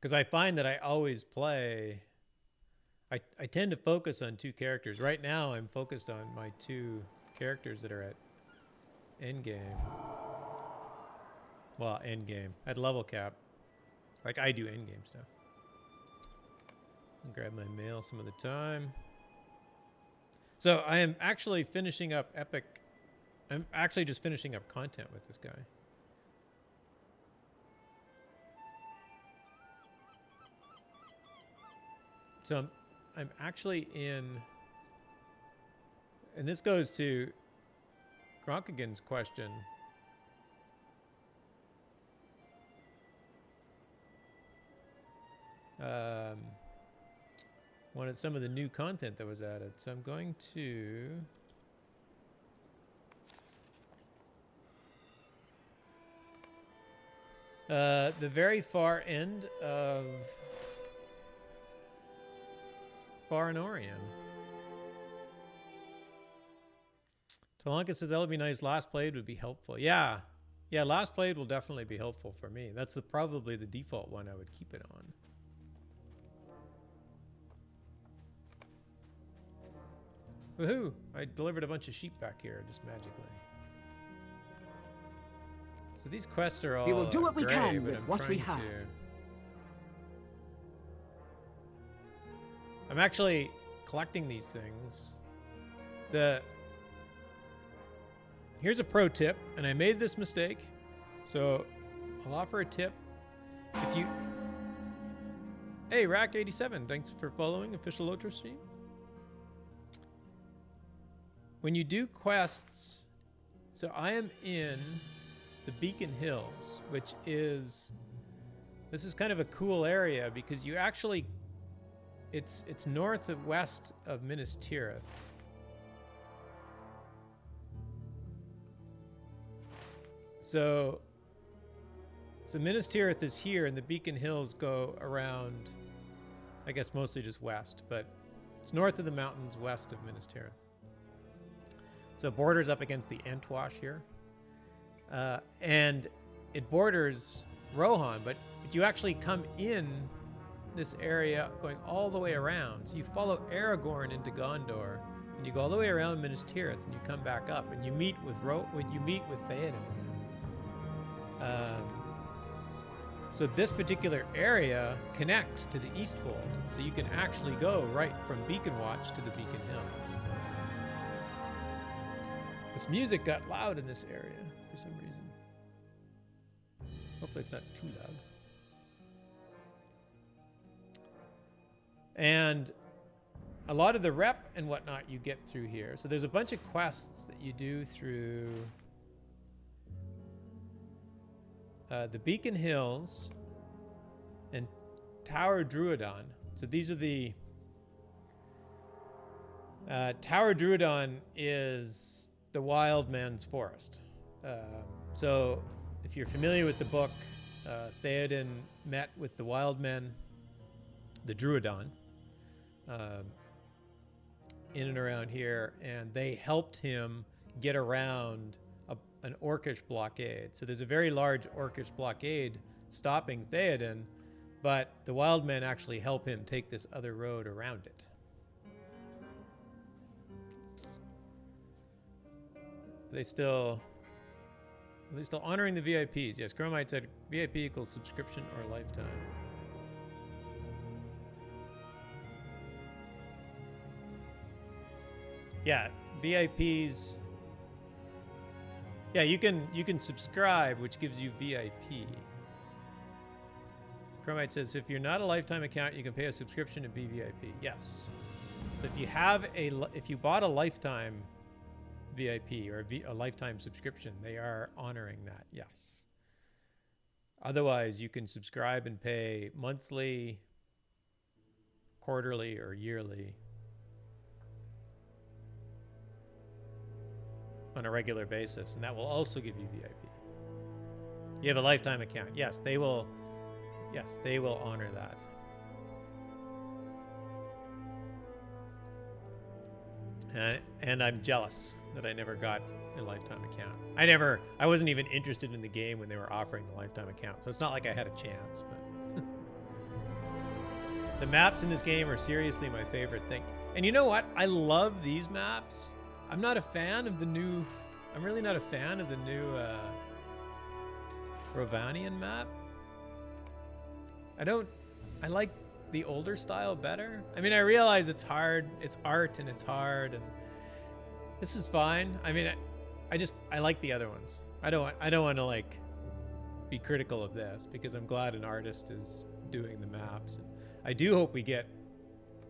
Because I find that I always play... I tend to focus on 2 characters. Right now, I'm focused on my 2 characters that are at endgame. Well, endgame. At level cap. Like, I do endgame stuff. I'll grab my mail some of the time. So, I am actually finishing up Epic... I'm actually just finishing up content with this guy. So I'm actually in, and this goes to Gronkagan's question. Wanted some of the new content that was added. So I'm going to... the very far end of Farinorian. Talanka says that would be nice. Last played would be helpful. Yeah. Yeah, last played will definitely be helpful for me. That's probably the default one I would keep it on. Woohoo! I delivered a bunch of sheep back here just magically. So these quests are all We will do what we gray, can but with I'm what we trying have. I'm actually collecting these things. Here's a pro tip, and I made this mistake, so I'll offer a tip. If you... Hey, Rack87, thanks for following official Lotro stream. When you do quests, so I am in the Beacon Hills, which is... This is kind of a cool area because you actually... It's north and west of Minas Tirith. So Minas Tirith is here, and the Beacon Hills go around, I guess mostly just west, but it's north of the mountains, west of Minas Tirith. So it borders up against the Entwash here. And it borders Rohan, but you actually come in this area going all the way around. So you follow Aragorn into Gondor, and you go all the way around Minas Tirith, and you come back up, and you meet with Theoden again. So this particular area connects to the Eastfold, so you can actually go right from Beacon Watch to the Beacon Hills. This music got loud in this area for some reason. Hopefully it's not too loud. And a lot of the rep and whatnot you get through here. So there's a bunch of quests that you do through the Beacon Hills and Tower Druidon. So these are the... Tower Druidon is the Wild Man's Forest. So if you're familiar with the book, Theoden met with the Wild Men, the Druidon, in and around here, and they helped him get around an Orcish blockade. So there's a very large Orcish blockade stopping Theoden, but the Wild Men actually help him take this other road around it. Are they still honoring the VIPs? Yes, Chromite said VIP equals subscription or lifetime. Yeah, VIPs. Yeah, you can subscribe, which gives you VIP. Chromite says if you're not a lifetime account, you can pay a subscription to be VIP. Yes. So if you bought a lifetime VIP or a lifetime subscription, they are honoring that. Yes. Otherwise, you can subscribe and pay monthly, quarterly, or yearly on a regular basis, and that will also give you VIP. You have a lifetime account. Yes, they will. Yes, they will honor that. And I'm jealous that I never got a lifetime account. I wasn't even interested in the game when they were offering the lifetime account. So it's not like I had a chance, but the maps in this game are seriously my favorite thing. And you know what? I love these maps. I'm not a fan of the new, I'm really not a fan of the new Rovanian map. I like the older style better. I mean, I realize it's hard, it's art and it's hard, and this is fine. I mean, I like the other ones. I don't want to like be critical of this because I'm glad an artist is doing the maps. And I do hope we get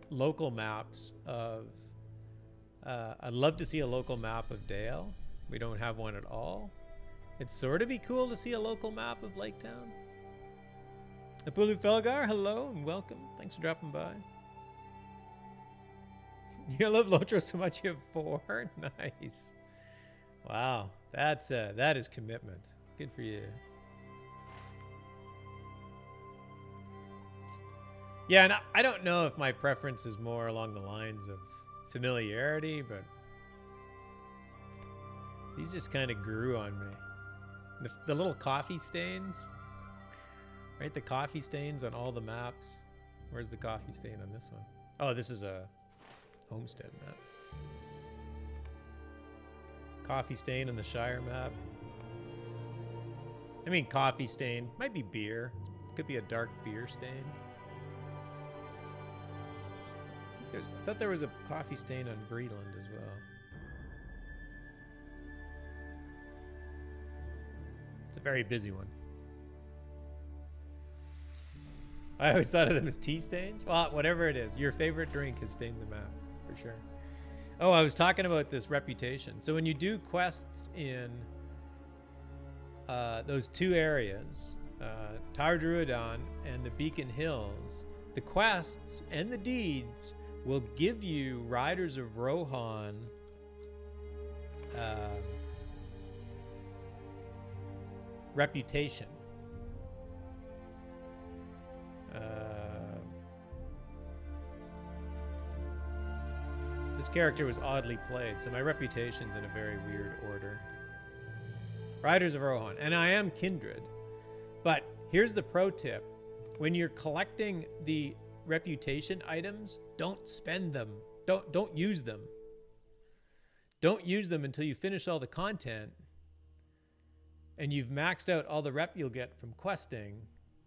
local maps of, I'd love to see a local map of Dale. We don't have one at all. It'd sort of be cool to see a local map of Lake Town. Apulu Felgar, hello and welcome. Thanks for dropping by. You love Lotro so much you have 4? Nice. Wow, that is commitment. Good for you. Yeah, and I don't know if my preference is more along the lines of familiarity, but these just kind of grew on me. The little coffee stains. Right, the coffee stains on all the maps. Where's the coffee stain on this one? Oh, this is a homestead map. Coffee stain on the Shire map. I mean, coffee stain. Might be beer. It could be a dark beer stain. I thought there was a coffee stain on Greenland as well. It's a very busy one. I always thought of them as tea stains. Well, whatever it is, your favorite drink has stained the map, for sure. Oh, I was talking about this reputation. So when you do quests in those two areas, Tower Druidon and the Beacon Hills, the quests and the deeds will give you Riders of Rohan reputation. This character was oddly played, so my reputation's in a very weird order. Riders of Rohan, and I am Kindred. But here's the pro tip. When you're collecting the reputation items, don't spend them. Don't use them. Don't use them until you finish all the content and you've maxed out all the rep you'll get from questing.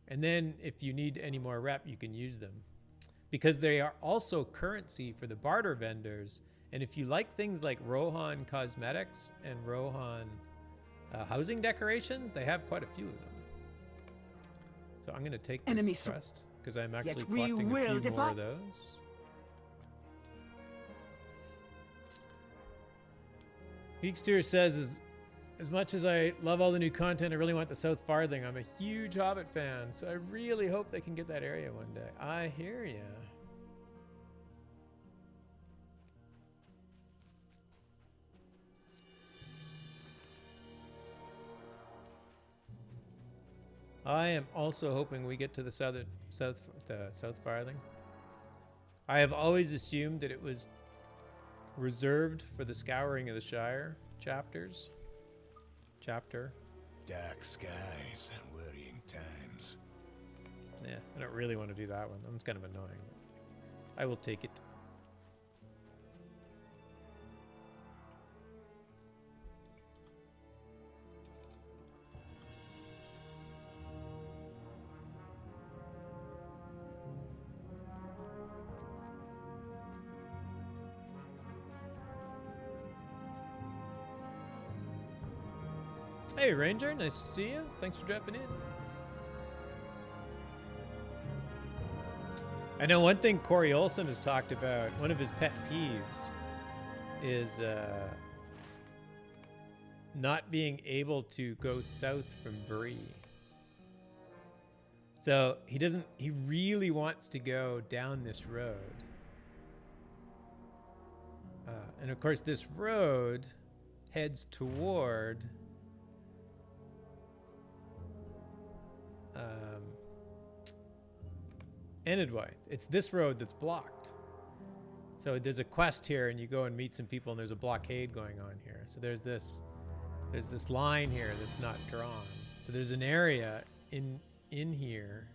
And then if you need any more rep, you can use them. Because they are also currency for the barter vendors. And if you like things like Rohan cosmetics and Rohan housing decorations, they have quite a few of them. So I'm going to take this quest because I'm actually collecting a few more of those. Geekster says, as much as I love all the new content, I really want the South Farthing. I'm a huge Hobbit fan, so I really hope they can get that area one day. I hear ya. I am also hoping we get to the South Farthing. I have always assumed that it was reserved for the Scouring of the Shire chapter. Dark skies and worrying times. Yeah, I don't really want to do that one. That one's kind of annoying. I will take it. Hey, Ranger, nice to see you. Thanks for dropping in. I know one thing Corey Olson has talked about, one of his pet peeves is not being able to go south from Bree. So he really wants to go down this road. And of course this road heads toward Enidwythe. It's this road that's blocked. So there's a quest here and you go and meet some people and there's a blockade going on here. So there's this line here that's not drawn. So there's an area in here.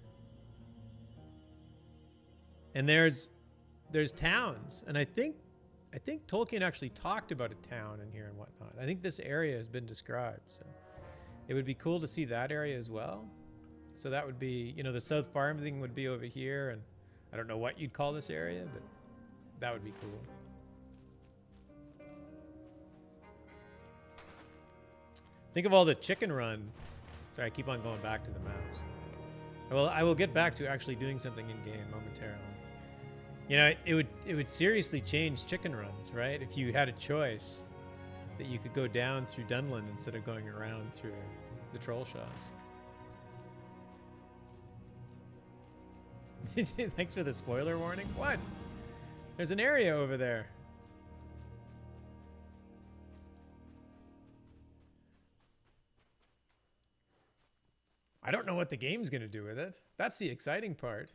And there's towns. And I think Tolkien actually talked about a town in here and whatnot. I think this area has been described. So it would be cool to see that area as well. So that would be, you know, the South Farm thing would be over here, and I don't know what you'd call this area, but that would be cool. Think of all the Chicken Run. Sorry, I keep on going back to the maps. Well, I will get back to actually doing something in game momentarily. You know, it would seriously change Chicken Runs, right? If you had a choice that you could go down through Dunland instead of going around through the Troll Shaws. Thanks for the spoiler warning. What? There's an area over there. I don't know what the game's going to do with it. That's the exciting part.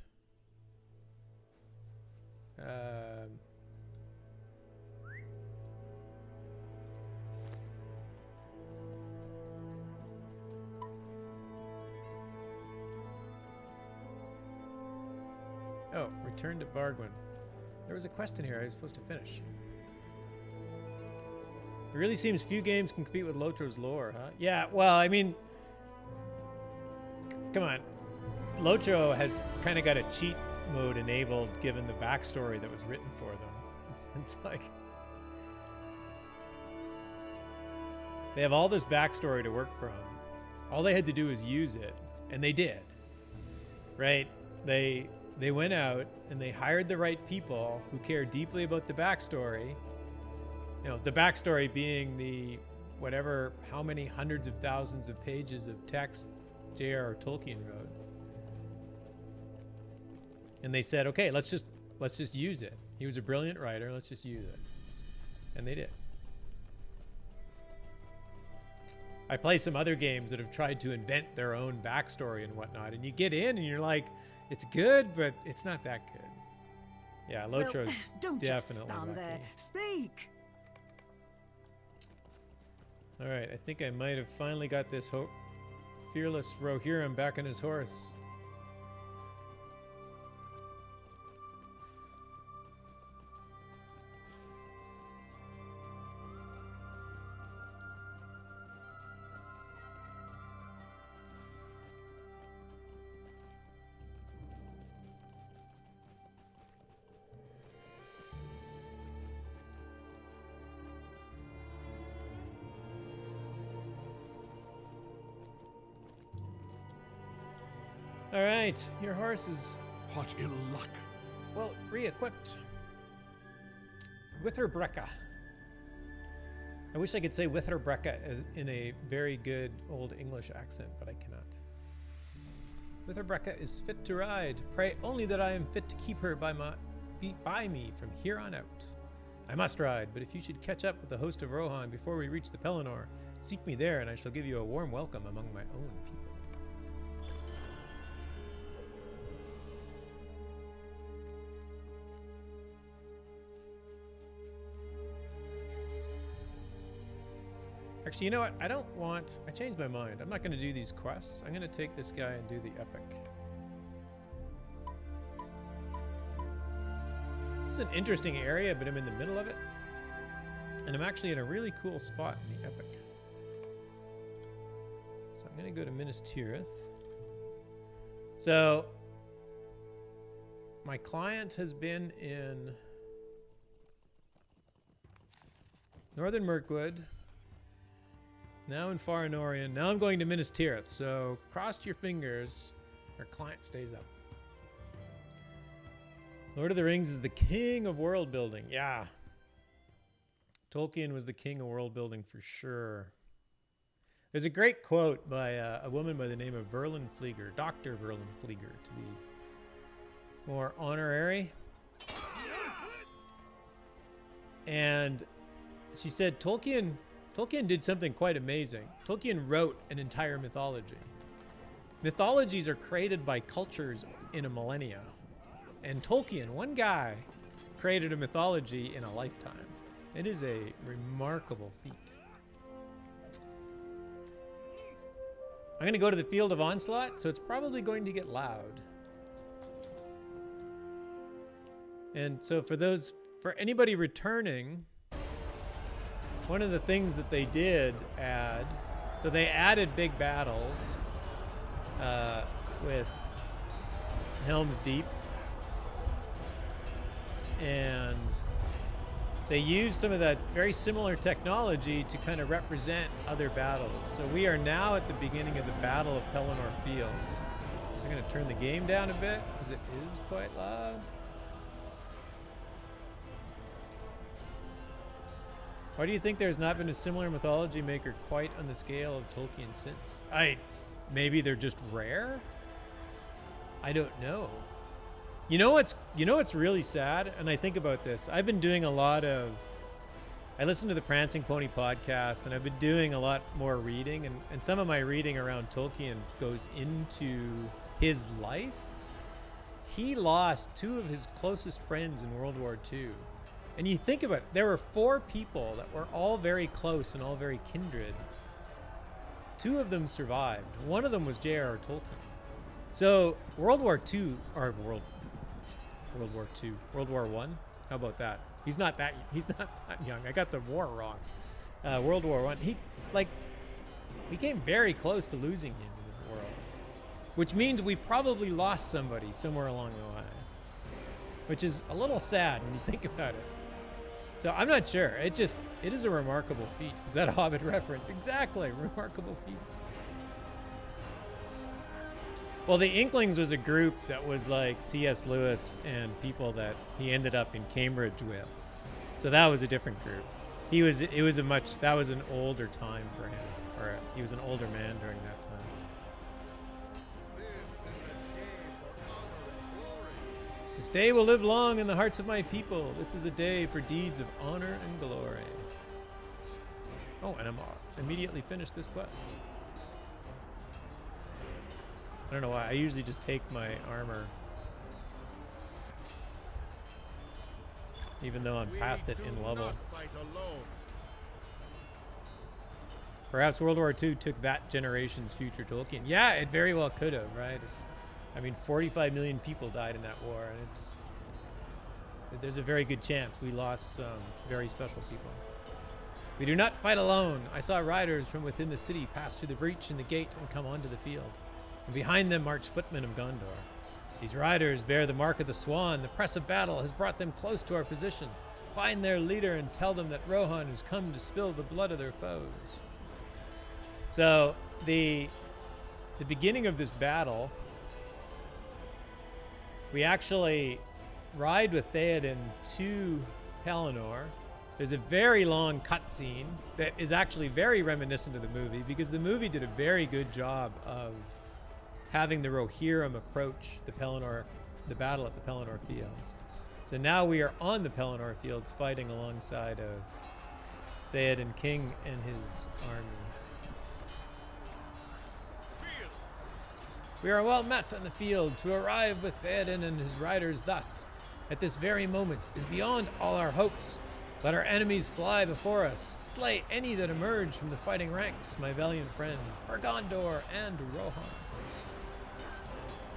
Oh, return to Bargwin. There was a quest in here I was supposed to finish. It really seems few games can compete with Lotro's lore, huh? Yeah, well, I mean, come on. Lotro has kind of got a cheat mode enabled given the backstory that was written for them. It's like they have all this backstory to work from. All they had to do was use it, and they did. Right? They went out and they hired the right people who care deeply about the backstory. You know, the backstory being the whatever, how many hundreds of thousands of pages of text J.R.R. Tolkien wrote. And they said, okay, let's just use it. He was a brilliant writer. Let's just use it. And they did. I play some other games that have tried to invent their own backstory and whatnot. And you get in and you're like, it's good, but it's not that good. Yeah, Lotro's don't definitely just stand lucky. there. Speak. All right, I think I might have finally got this fearless Rohirrim back on his horse. All right, your horse is, What ill luck. well, re-equipped. With her brecca. I wish I could say with her brecca in a very good old English accent, but I cannot. With her brecca is fit to ride. Pray only that I am fit to keep her by me from here on out. I must ride, but if you should catch up with the host of Rohan before we reach the Pelennor, seek me there, and I shall give you a warm welcome among my own people. Actually, you know what? I changed my mind. I'm not going to do these quests. I'm going to take this guy and do the epic. This is an interesting area, but I'm in the middle of it. And I'm actually in a really cool spot in the epic. So I'm going to go to Minas Tirith. So my client has been in Northern Mirkwood, Now in Far Anorian. Now I'm going to Minas Tirith. So cross your fingers. Our client stays up. Lord of the Rings is the king of world building. Yeah. Tolkien was the king of world building for sure. There's a great quote by a woman by the name of Verlin Flieger, Dr. Verlin Flieger, to be more honorary. And she said Tolkien did something quite amazing. Tolkien wrote an entire mythology. Mythologies are created by cultures in a millennia. And Tolkien, one guy, created a mythology in a lifetime. It is a remarkable feat. I'm going to go to the Field of Onslaught, so it's probably going to get loud. And so for anybody returning, one of the things that they did add, so they added big battles with Helm's Deep. And they used some of that very similar technology to kind of represent other battles. So we are now at the beginning of the Battle of Pelennor Fields. I'm going to turn the game down a bit because it is quite loud. Why do you think there's not been a similar mythology maker quite on the scale of Tolkien since? Maybe they're just rare? I don't know. You know what's really sad? And I think about this. I've been doing I listen to the Prancing Pony podcast, and I've been doing a lot more reading, and some of my reading around Tolkien goes into his life. He lost two of his closest friends in World War II. And you think about it, there were 4 people that were all very close and all very kindred. 2 of them survived. One of them was J.R.R. Tolkien. So World War One. How about that? He's not that young. I got the war wrong. World War One. We came very close to losing him in the world, which means we probably lost somebody somewhere along the way, which is a little sad when you think about it. So I'm not sure. It is a remarkable feat. Is that a Hobbit reference? Exactly. Remarkable feat. Well, the Inklings was a group that was like C.S. Lewis and people that he ended up in Cambridge with. So that was a different group. That was an older time for him, or he was an older man during that time. This day will live long in the hearts of my people. This is a day for deeds of honor and glory. Oh, and I'm immediately finished this quest. I don't know why. I usually just take my armor, even though I'm past it in level. Perhaps World War II took that generation's future Tolkien. Yeah, it very well could have, right? 45 million people died in that war, and there's a very good chance we lost some very special people. We do not fight alone. I saw riders from within the city pass through the breach in the gate and come onto the field. And behind them march footmen of Gondor. These riders bear the mark of the swan. The press of battle has brought them close to our position. Find their leader and tell them that Rohan has come to spill the blood of their foes. So the beginning of this battle, we actually ride with Theoden to Pelennor. There's a very long cutscene that is actually very reminiscent of the movie, because the movie did a very good job of having the Rohirrim approach the battle at the Pelennor Fields. So now we are on the Pelennor Fields fighting alongside of Theoden King and his army. We are well met on the field. To arrive with Theoden and his riders thus, at this very moment, is beyond all our hopes. Let our enemies fly before us. Slay any that emerge from the fighting ranks, my valiant friend, for Gondor and Rohan.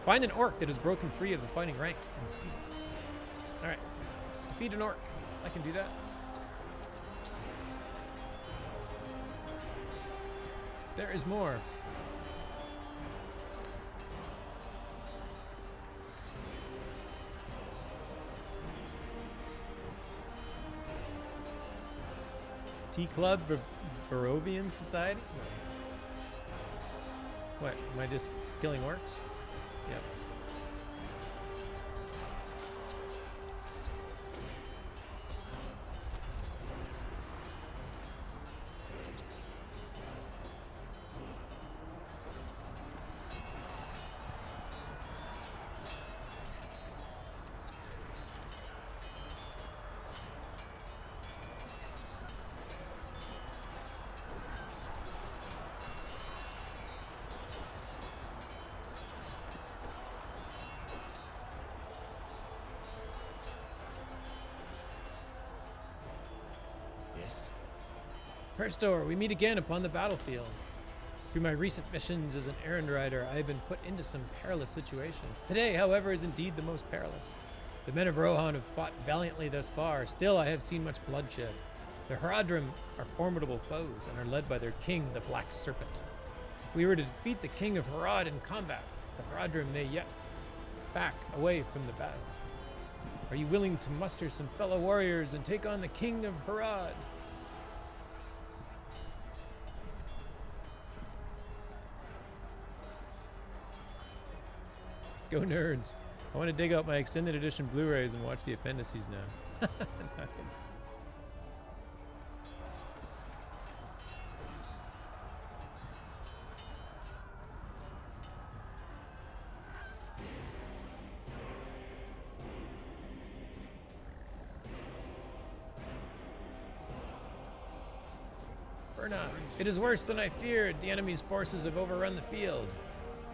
Find an orc that is broken free of the fighting ranks and defeat it. Alright. Defeat an orc. I can do that. There is more. Tea Club Barovian Society? No. What? Am I just killing orcs? Yes. Yes? Herstore, we meet again upon the battlefield. Through my recent missions as an errand rider, I have been put into some perilous situations. Today, however, is indeed the most perilous. The men of Rohan have fought valiantly thus far. Still, I have seen much bloodshed. The Haradrim are formidable foes and are led by their king, the Black Serpent. If we were to defeat the king of Harad in combat, the Haradrim may yet back away from the battle. Are you willing to muster some fellow warriors and take on the king of Harad? Go nerds. I want to dig out my extended edition Blu-rays and watch the appendices now. Nice. Burnoth. It is worse than I feared. The enemy's forces have overrun the field.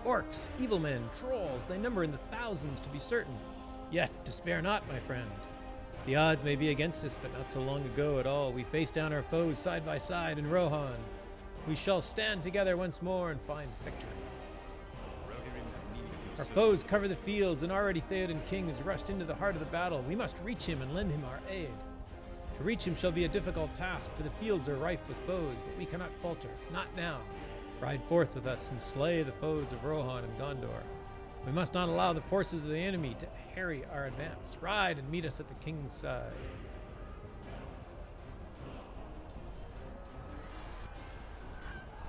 Orcs, evil men, trolls, they number in the thousands to be certain. Yet, despair not, my friend. The odds may be against us, but not so long ago at all. We faced down our foes side by side in Rohan. We shall stand together once more and find victory. Our foes cover the fields, and already Theoden King has rushed into the heart of the battle. We must reach him and lend him our aid. To reach him shall be a difficult task, for the fields are rife with foes, but we cannot falter, not now. Ride forth with us and slay the foes of Rohan and Gondor. We must not allow the forces of the enemy to harry our advance. Ride and meet us at the king's side.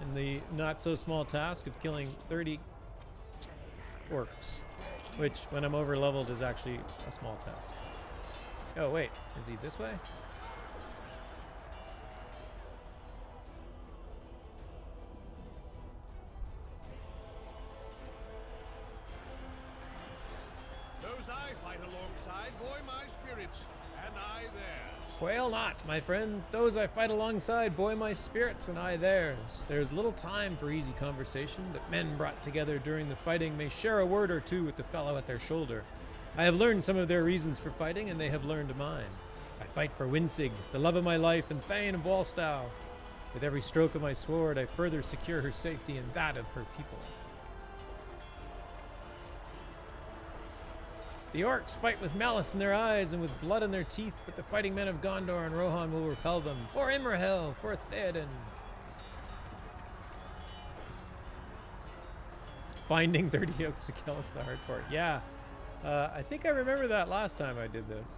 And the not-so-small task of killing 30 orcs, which, when I'm over-leveled, is actually a small task. Oh, wait. Is he this way? Those I fight alongside buoy my spirits, and I theirs. Quail not, my friend. Those I fight alongside buoy my spirits, and I theirs. There's little time for easy conversation, but men brought together during the fighting may share a word or two with the fellow at their shoulder. I have learned some of their reasons for fighting, and they have learned mine. I fight for Winsig, the love of my life, and Thane of Walstow. With every stroke of my sword, I further secure her safety and that of her people. The orcs fight with malice in their eyes and with blood in their teeth, but the fighting men of Gondor and Rohan will repel them. For Imrahil, for Theoden. Finding 30 oaks to kill us the hard part. Yeah, I think I remember that last time I did this.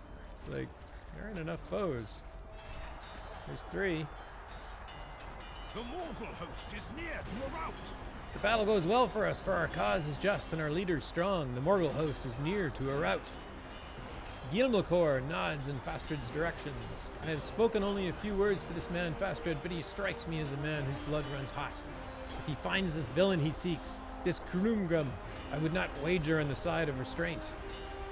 Like, there aren't enough foes. There's 3. The Morgul host is near to a rout. The battle goes well for us, for our cause is just and our leaders strong. The Morgul host is near to a rout. Gilmacor nods in Fastred's directions. I have spoken only a few words to this man Fastred, but he strikes me as a man whose blood runs hot. If he finds this villain he seeks, this Krumgum, I would not wager on the side of restraint.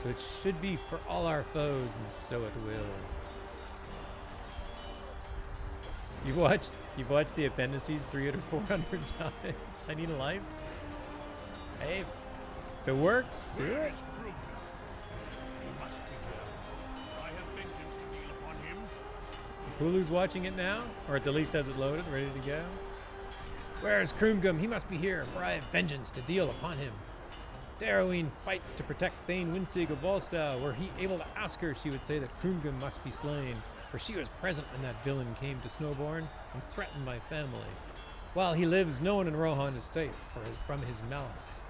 So it should be for all our foes, and so it will. You've watched the appendices 300 or 400 times. I need a life. Hey, if it works, do Where it. is Grumman? He must be here. I have vengeance to deal upon him. Hulu's watching it now, or at the least has it loaded, ready to go. Where is Krumgum? He must be here, for I have vengeance to deal upon him. Darroween fights to protect Thane Winsig of Volstow. Were he able to ask her, she would say that Krumgum must be slain, for she was present when that villain came to Snowborn and threatened my family. While he lives, no one in Rohan is safe from his malice.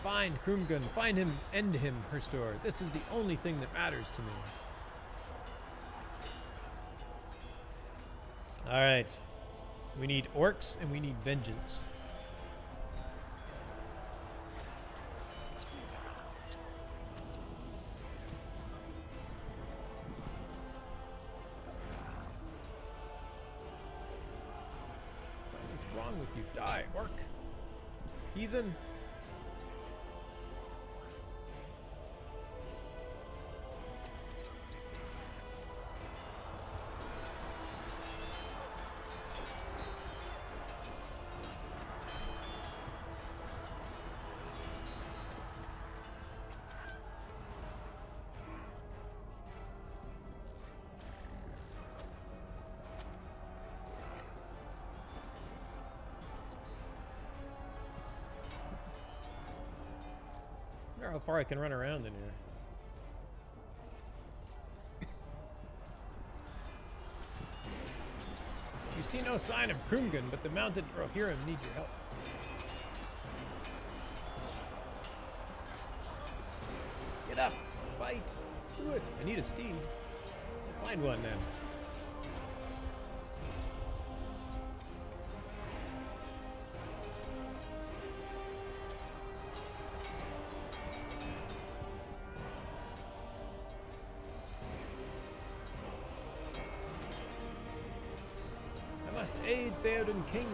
Find Krumgun, find him, end him, Herstore. This is the only thing that matters to me. All right. We need orcs and we need vengeance. What is wrong with you? Die, orc. Heathen. I wonder how far I can run around in here. You see no sign of Krumgun, but the mounted Rohirrim need your help. Get up! Fight! Do it! I need a steed. Find one then. I must aid Theoden King.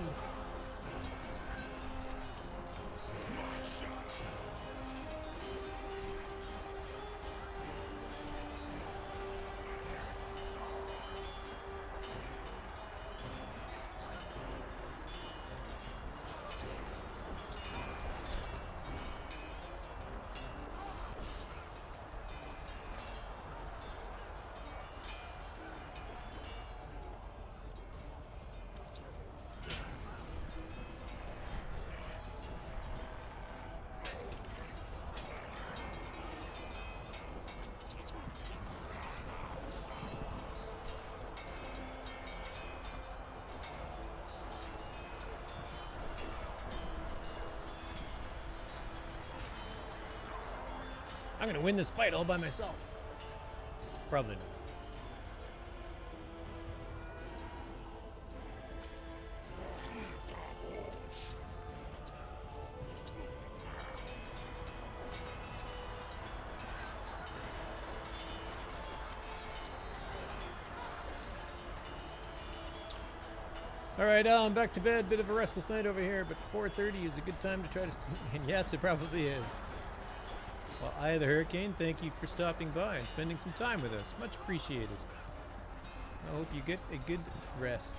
I'm gonna win this fight all by myself. Probably not. All right, I'm back to bed. Bit of a restless night over here, but 4:30 is a good time to try to sleep. And yes, it probably is. Well, Eye of the Hurricane, thank you for stopping by and spending some time with us. Much appreciated. I hope you get a good rest.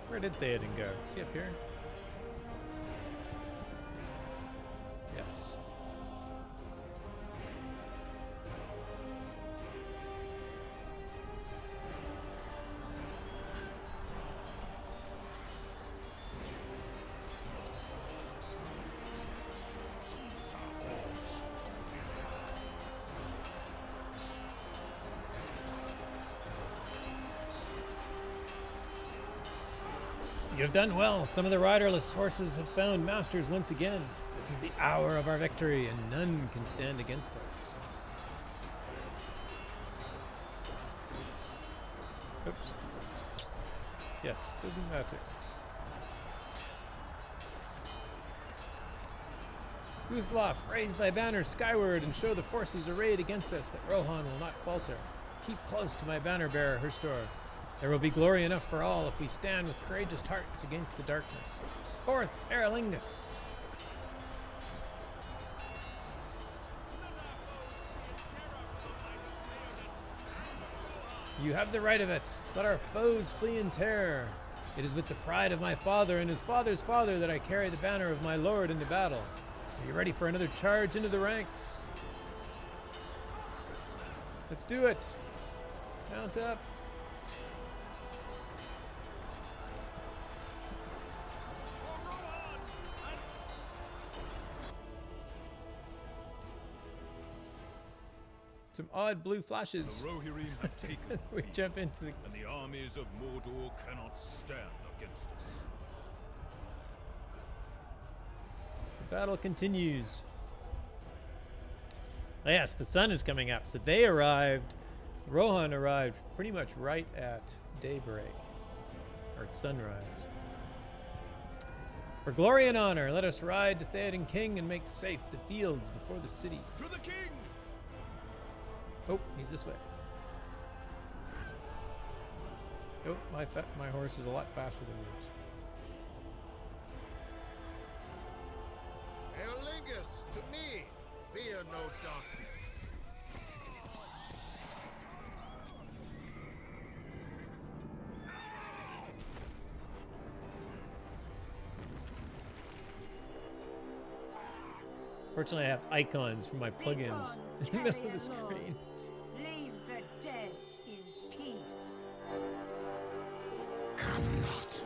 Where did Theoden go? Is he up here? Yes. You have done well. Some of the riderless horses have found masters once again. This is the hour of our victory, and none can stand against us. Oops. Yes, doesn't matter. Guzloff, raise thy banner skyward and show the forces arrayed against us that Rohan will not falter. Keep close to my banner bearer, Herstor. There will be glory enough for all if we stand with courageous hearts against the darkness. Forth, Eralingus! You have the right of it. Let our foes flee in terror. It is with the pride of my father and his father's father that I carry the banner of my lord into battle. Are you ready for another charge into the ranks? Let's do it. Mount up. Some odd blue The flashes. Rohirrim have taken the We field, jump into the... and the armies of Mordor cannot stand against us. The battle continues. Yes, the sun is coming up. So they arrived. Rohan arrived pretty much right at daybreak. Or at sunrise. For glory and honor, let us ride to Theoden King and make safe the fields before the city. To the king! Oh, he's this way. Oh, my horse is a lot faster than yours. Eolingus, to me, fear no darkness. Fortunately, I have icons for my plugins in the middle of the screen. Leave the dead in peace. Come not,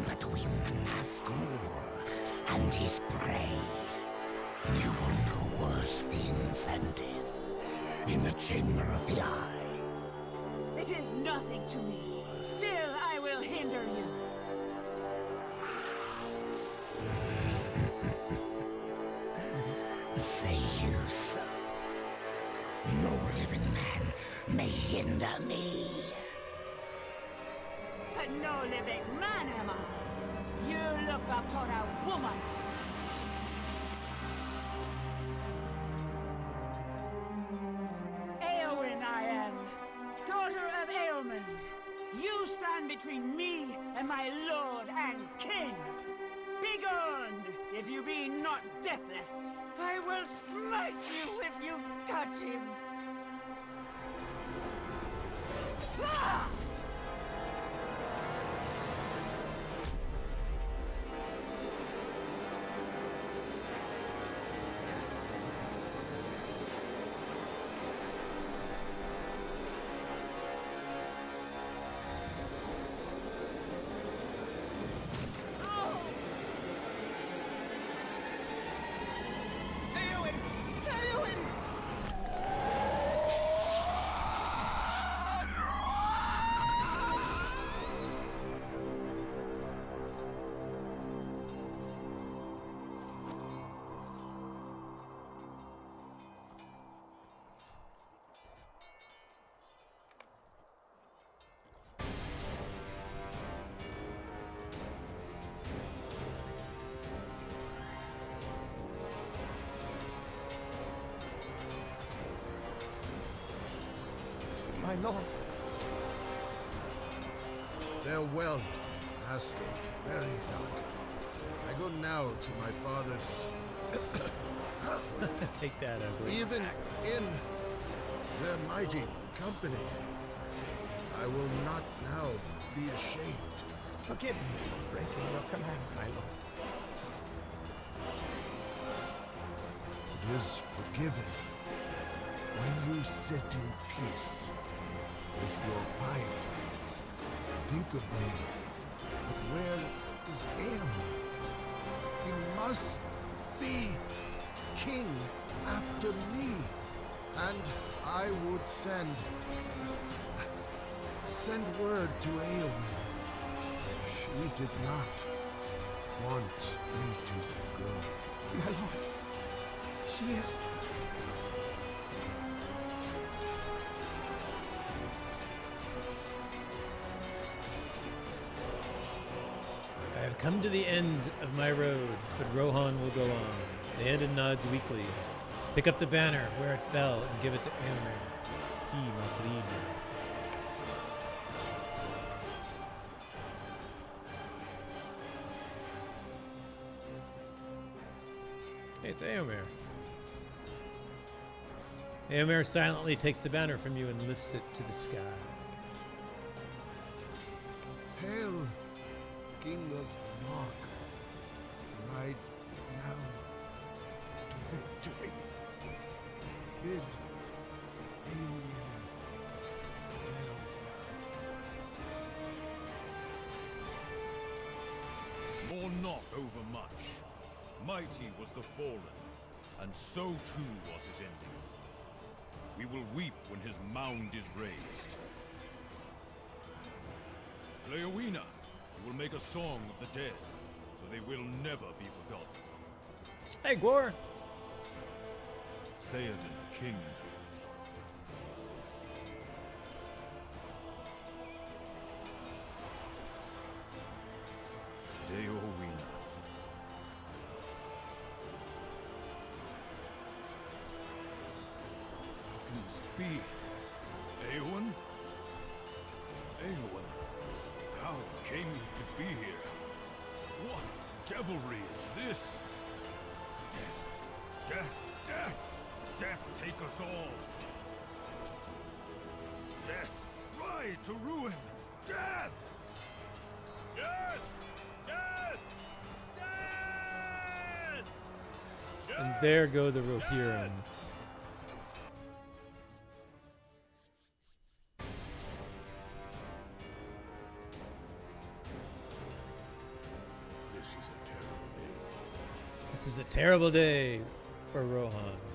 but win the Nazgul and his prey. You will know worse things than death in the Chamber of the Eye. It is nothing to me. Still, I will hinder you. Say you so. No living man may hinder me. But no living man am I. You look upon a woman. Eowyn I am, daughter of Eomund. You stand between me and my lord and king. Begone, if you be not deathless. I will smite you if you touch him. Ah! My lord. Farewell, Master. Very dark. I go now to my father's. Take that, ugly. Even in their mighty company, I will not now be ashamed. Forgive me for breaking your command, my lord. It is forgiven when you sit in peace with your pipe. Think of me. But where is Aemon? He must be king after me. And I would send word to Aemon. She did not want me to go. My lord, she is... I have come to the end of my road, but Rohan will go on. The hand nods weakly. Pick up the banner where it fell and give it to Eomer. He must lead you. Hey, it's Eomer. Eomer silently takes the banner from you and lifts it to the sky. Hail, King of Mark. Ride now to victory. Bid Eowyn farewell. Mourn not overmuch. Mighty was the fallen, and so true was his ending. We will weep when his mound is raised. Leowina, you will make a song of the dead, so they will never be forgotten. Hey, Gwar. Theoden, king. Leowina. How can this be? Eowyn? Eowyn, how came you to be here? What devilry is this? Death, death, death! Death take us all! Death, ride to ruin! Death! Death! Death! Death! And there go the Rohirrim. This is a terrible day for Rohan.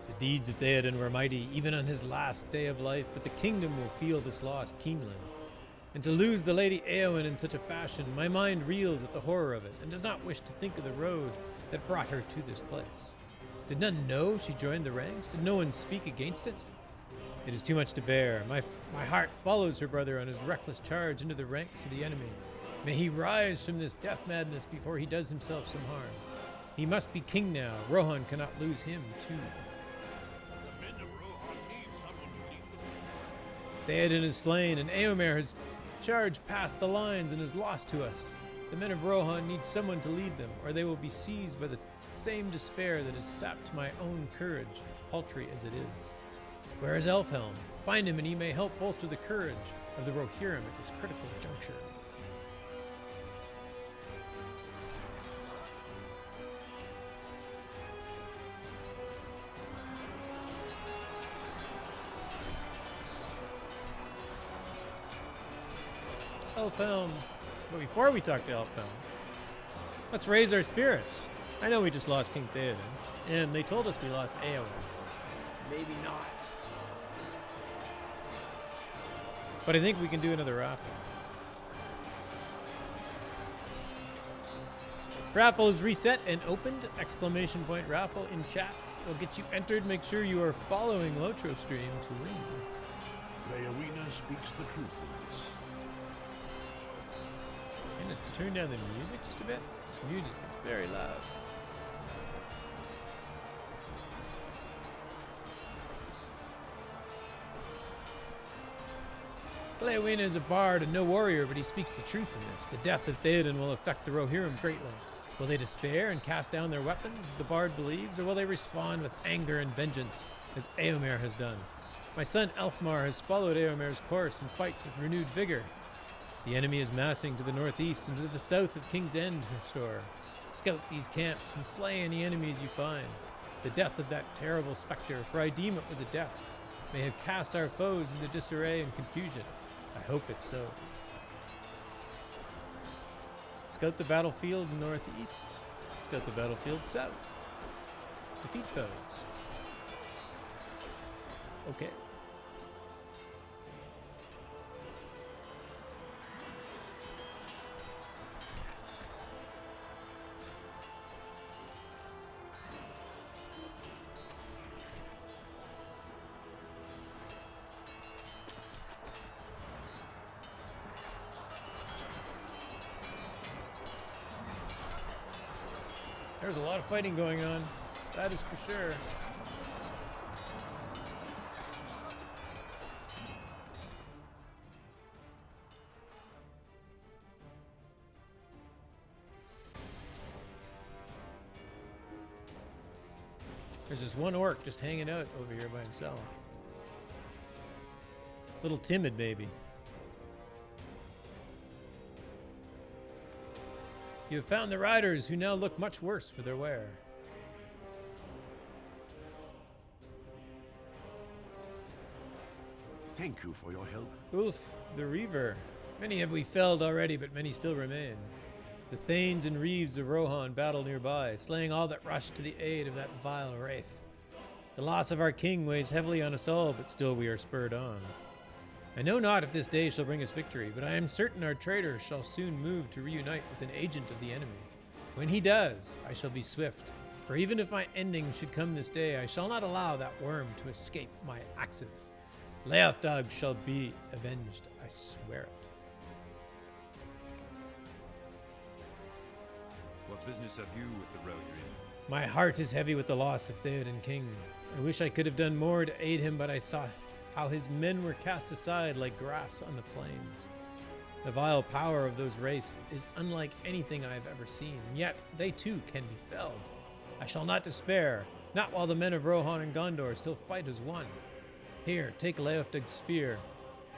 The deeds of Theoden were mighty, even on his last day of life, but the kingdom will feel this loss keenly. And to lose the Lady Eowyn in such a fashion, my mind reels at the horror of it, and does not wish to think of the road that brought her to this place. Did none know she joined the ranks? Did no one speak against it? It is too much to bear. My heart follows her brother on his reckless charge into the ranks of the enemy. May he rise from this death madness before he does himself some harm. He must be king now. Rohan cannot lose him, too. The men of Rohan need someone to lead them. Theoden is slain, and Eomer has charged past the lines and is lost to us. The men of Rohan need someone to lead them, or they will be seized by the same despair that has sapped my own courage, paltry as it is. Where is Elfhelm? Find him, and he may help bolster the courage of the Rohirrim at this critical juncture. Elfhelm. But before we talk to Elfhelm, let's raise our spirits. I know we just lost King Theoden, and they told us we lost Eowyn. Maybe not. But I think we can do another raffle. Raffle is reset and opened! Exclamation point raffle in chat will get you entered. Make sure you are following Lotro Stream to win. Leowina speaks the truth in this. I'm gonna turn down the music just a bit. This music is very loud. Leowina is a bard and no warrior, but he speaks the truth in this. The death of Theoden will affect the Rohirrim greatly. Will they despair and cast down their weapons, as the bard believes, or will they respond with anger and vengeance, as Eomer has done? My son Elfmar has followed Eomer's course and fights with renewed vigor. The enemy is massing to the northeast and to the south of King's End store. Scout these camps and slay any enemies you find. The death of that terrible spectre, for I deem it was a death, may have cast our foes into disarray and confusion. I hope it's so. Scout the battlefield northeast. Scout the battlefield south. Defeat foes. Okay. There's a lot of fighting going on. That is for sure. There's this one orc just hanging out over here by himself. Little timid baby. You have found the riders who now look much worse for their wear. Thank you for your help. Ulf, the Reaver. Many have we felled already, but many still remain. The Thanes and Reeves of Rohan battle nearby, slaying all that rushed to the aid of that vile wraith. The loss of our king weighs heavily on us all, but still we are spurred on. I know not if this day shall bring us victory, but I am certain our traitor shall soon move to reunite with an agent of the enemy. When he does, I shall be swift, for even if my ending should come this day, I shall not allow that worm to escape my axes. Leofdog shall be avenged, I swear it. What business have you with the road you're in? My heart is heavy with the loss of Theoden King. I wish I could have done more to aid him, but I saw how his men were cast aside like grass on the plains. The vile power of those race is unlike anything I have ever seen, and yet they too can be felled. I shall not despair, not while the men of Rohan and Gondor still fight as one. Here, take Leofdag's spear.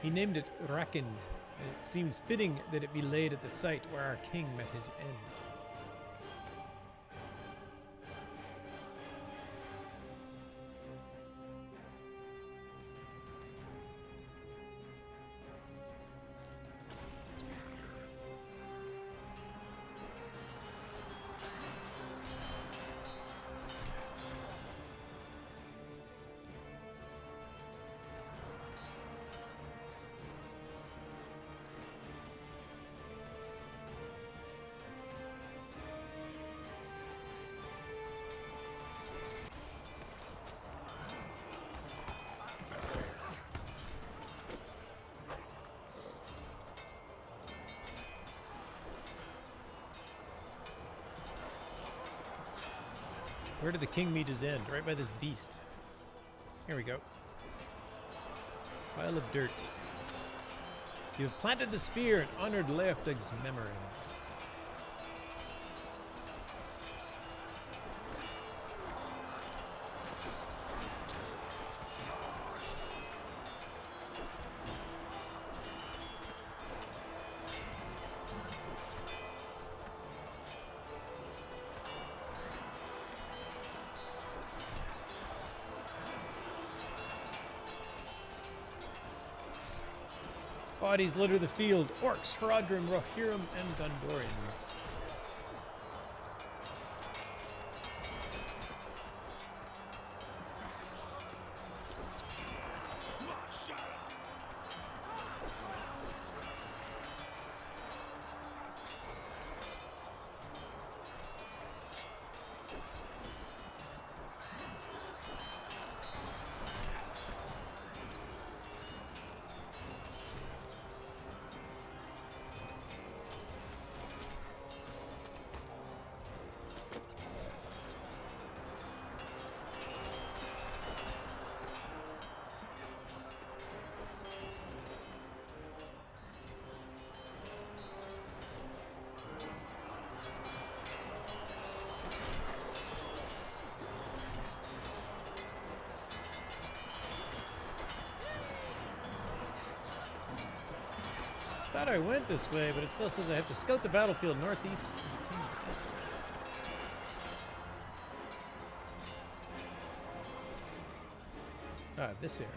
He named it Rakend, and it seems fitting that it be laid at the site where our king met his end. Where did the king meet his end? Right by this beast. Here we go. Pile of dirt. You have planted the spear and honored Leofdag's memory. Bodies litter the field. Orcs, Haradrim, Rohirrim, and Gondorians. Thought I went this way, but it still says I have to scout the battlefield northeast of the King's Edge. Ah, this area.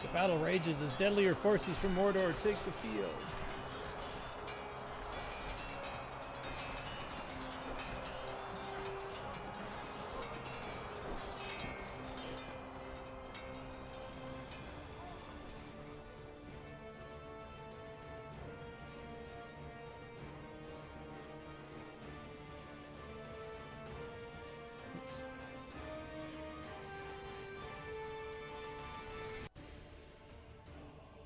The battle rages as deadlier forces from Mordor take the field.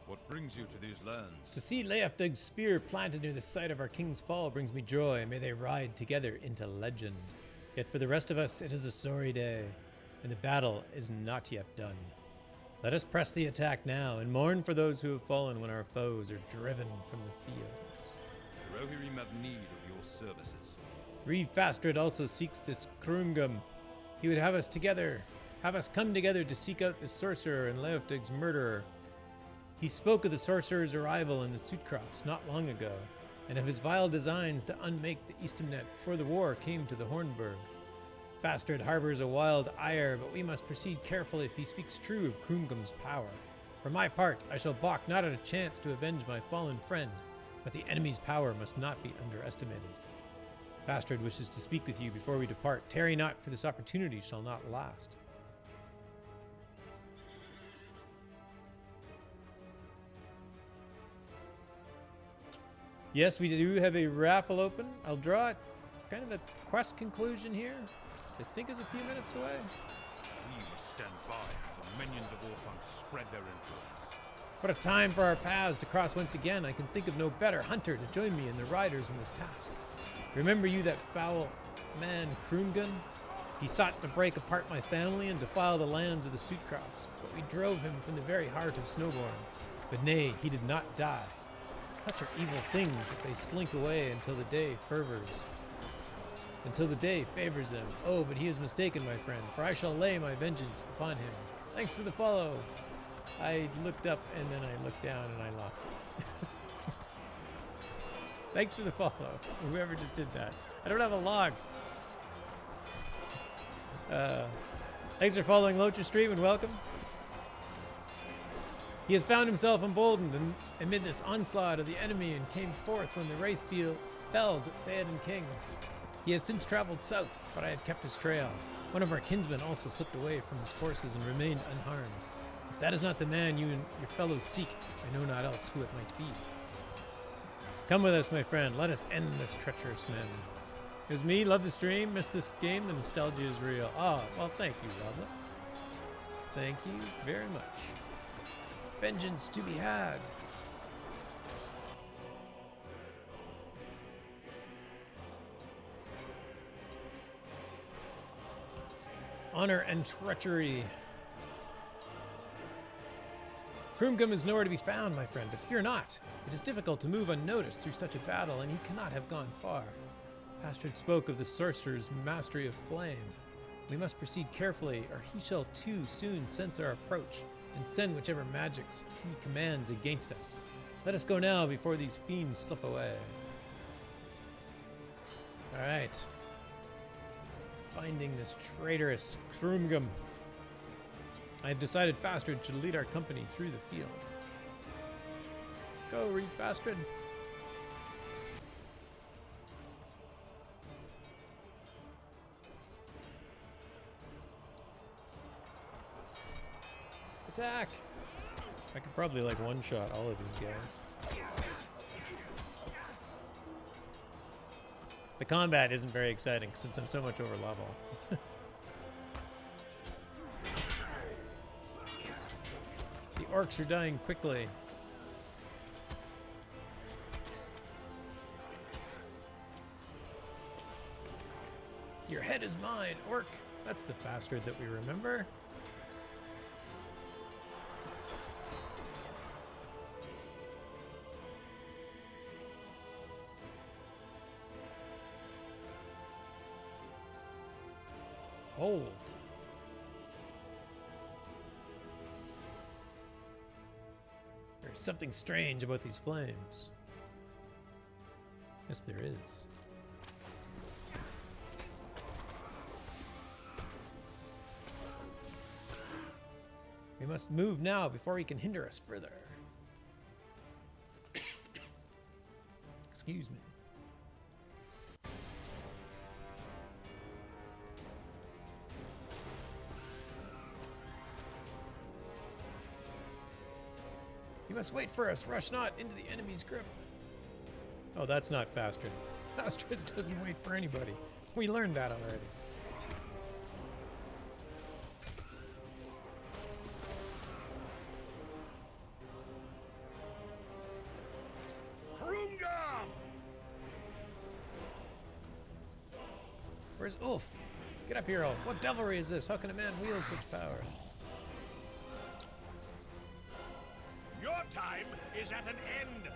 What brings you to these lands? To see Leofdag's spear planted near the site of our king's fall brings me joy. May they ride together into legend. Yet for the rest of us, it is a sorry day, and the battle is not yet done. Let us press the attack now and mourn for those who have fallen when our foes are driven from the fields. The Rohirrim have need of your services. Reed Fastred also seeks this Krungum. He would have us come together to seek out the sorcerer and Leofdig's murderer. He spoke of the sorcerer's arrival in the Sutcrofts not long ago, and of his vile designs to unmake the Eastamnet before the war came to the Hornburg. Fastred harbors a wild ire, but we must proceed carefully if he speaks true of Krungum's power. For my part, I shall balk not at a chance to avenge my fallen friend, but the enemy's power must not be underestimated. Fastred wishes to speak with you before we depart. Tarry not, for this opportunity shall not last. Yes, we do have a raffle open. I'll draw it. Kind of a quest conclusion here. I think is a few minutes away. We stand by as the minions of Orphan spread their influence. What a time for our paths to cross once again. I can think of no better hunter to join me and the riders in this task. Remember you that foul man Krungun? He sought to break apart my family and defile the lands of the Sutcrofts, but we drove him from the very heart of Snowborn. But nay, he did not die. Such are evil things that they slink away until the day favors them. Oh, but he is mistaken, my friend, for I shall lay my vengeance upon him. Thanks for the follow. I looked up and then I looked down and I lost it. Thanks for the follow, whoever just did that. I don't have a log. Thanks for following Locher Stream and welcome. He has found himself emboldened amid this onslaught of the enemy and came forth when the Wraith felled Theoden King. He has since traveled south, but I have kept his trail. One of our kinsmen also slipped away from his forces and remained unharmed. If that is not the man you and your fellows seek, I know not else who it might be. Come with us, my friend. Let us end this treacherous man. It was me. Love the stream. Missed this game. The nostalgia is real. Ah, well, thank you, Robert. Thank you very much. Vengeance to be had. Honor and treachery. Krungum is nowhere to be found, my friend, but fear not. It is difficult to move unnoticed through such a battle, and he cannot have gone far. Fastred spoke of the sorcerer's mastery of flame. We must proceed carefully, or he shall too soon sense our approach and send whichever magics he commands against us. Let us go now before these fiends slip away. All right. Finding this traitorous Krungum. I have decided Fastred should lead our company through the field. Go, Reed Fastred. Attack! I could probably like one-shot all of these guys. The combat isn't very exciting since I'm so much over level. The orcs are dying quickly. Your head is mine, orc. That's the Fastred that we remember. Hold. There's something strange about these flames. Yes, there is. We must move now before he can hinder us further. Excuse me. You must wait for us. Rush not into the enemy's grip. Oh, that's not Fastred. Fastred doesn't wait for anybody. We learned that already. Where's Ulf? Get up here, Ulf. What devilry is this? How can a man wield such power? Your time is at an end.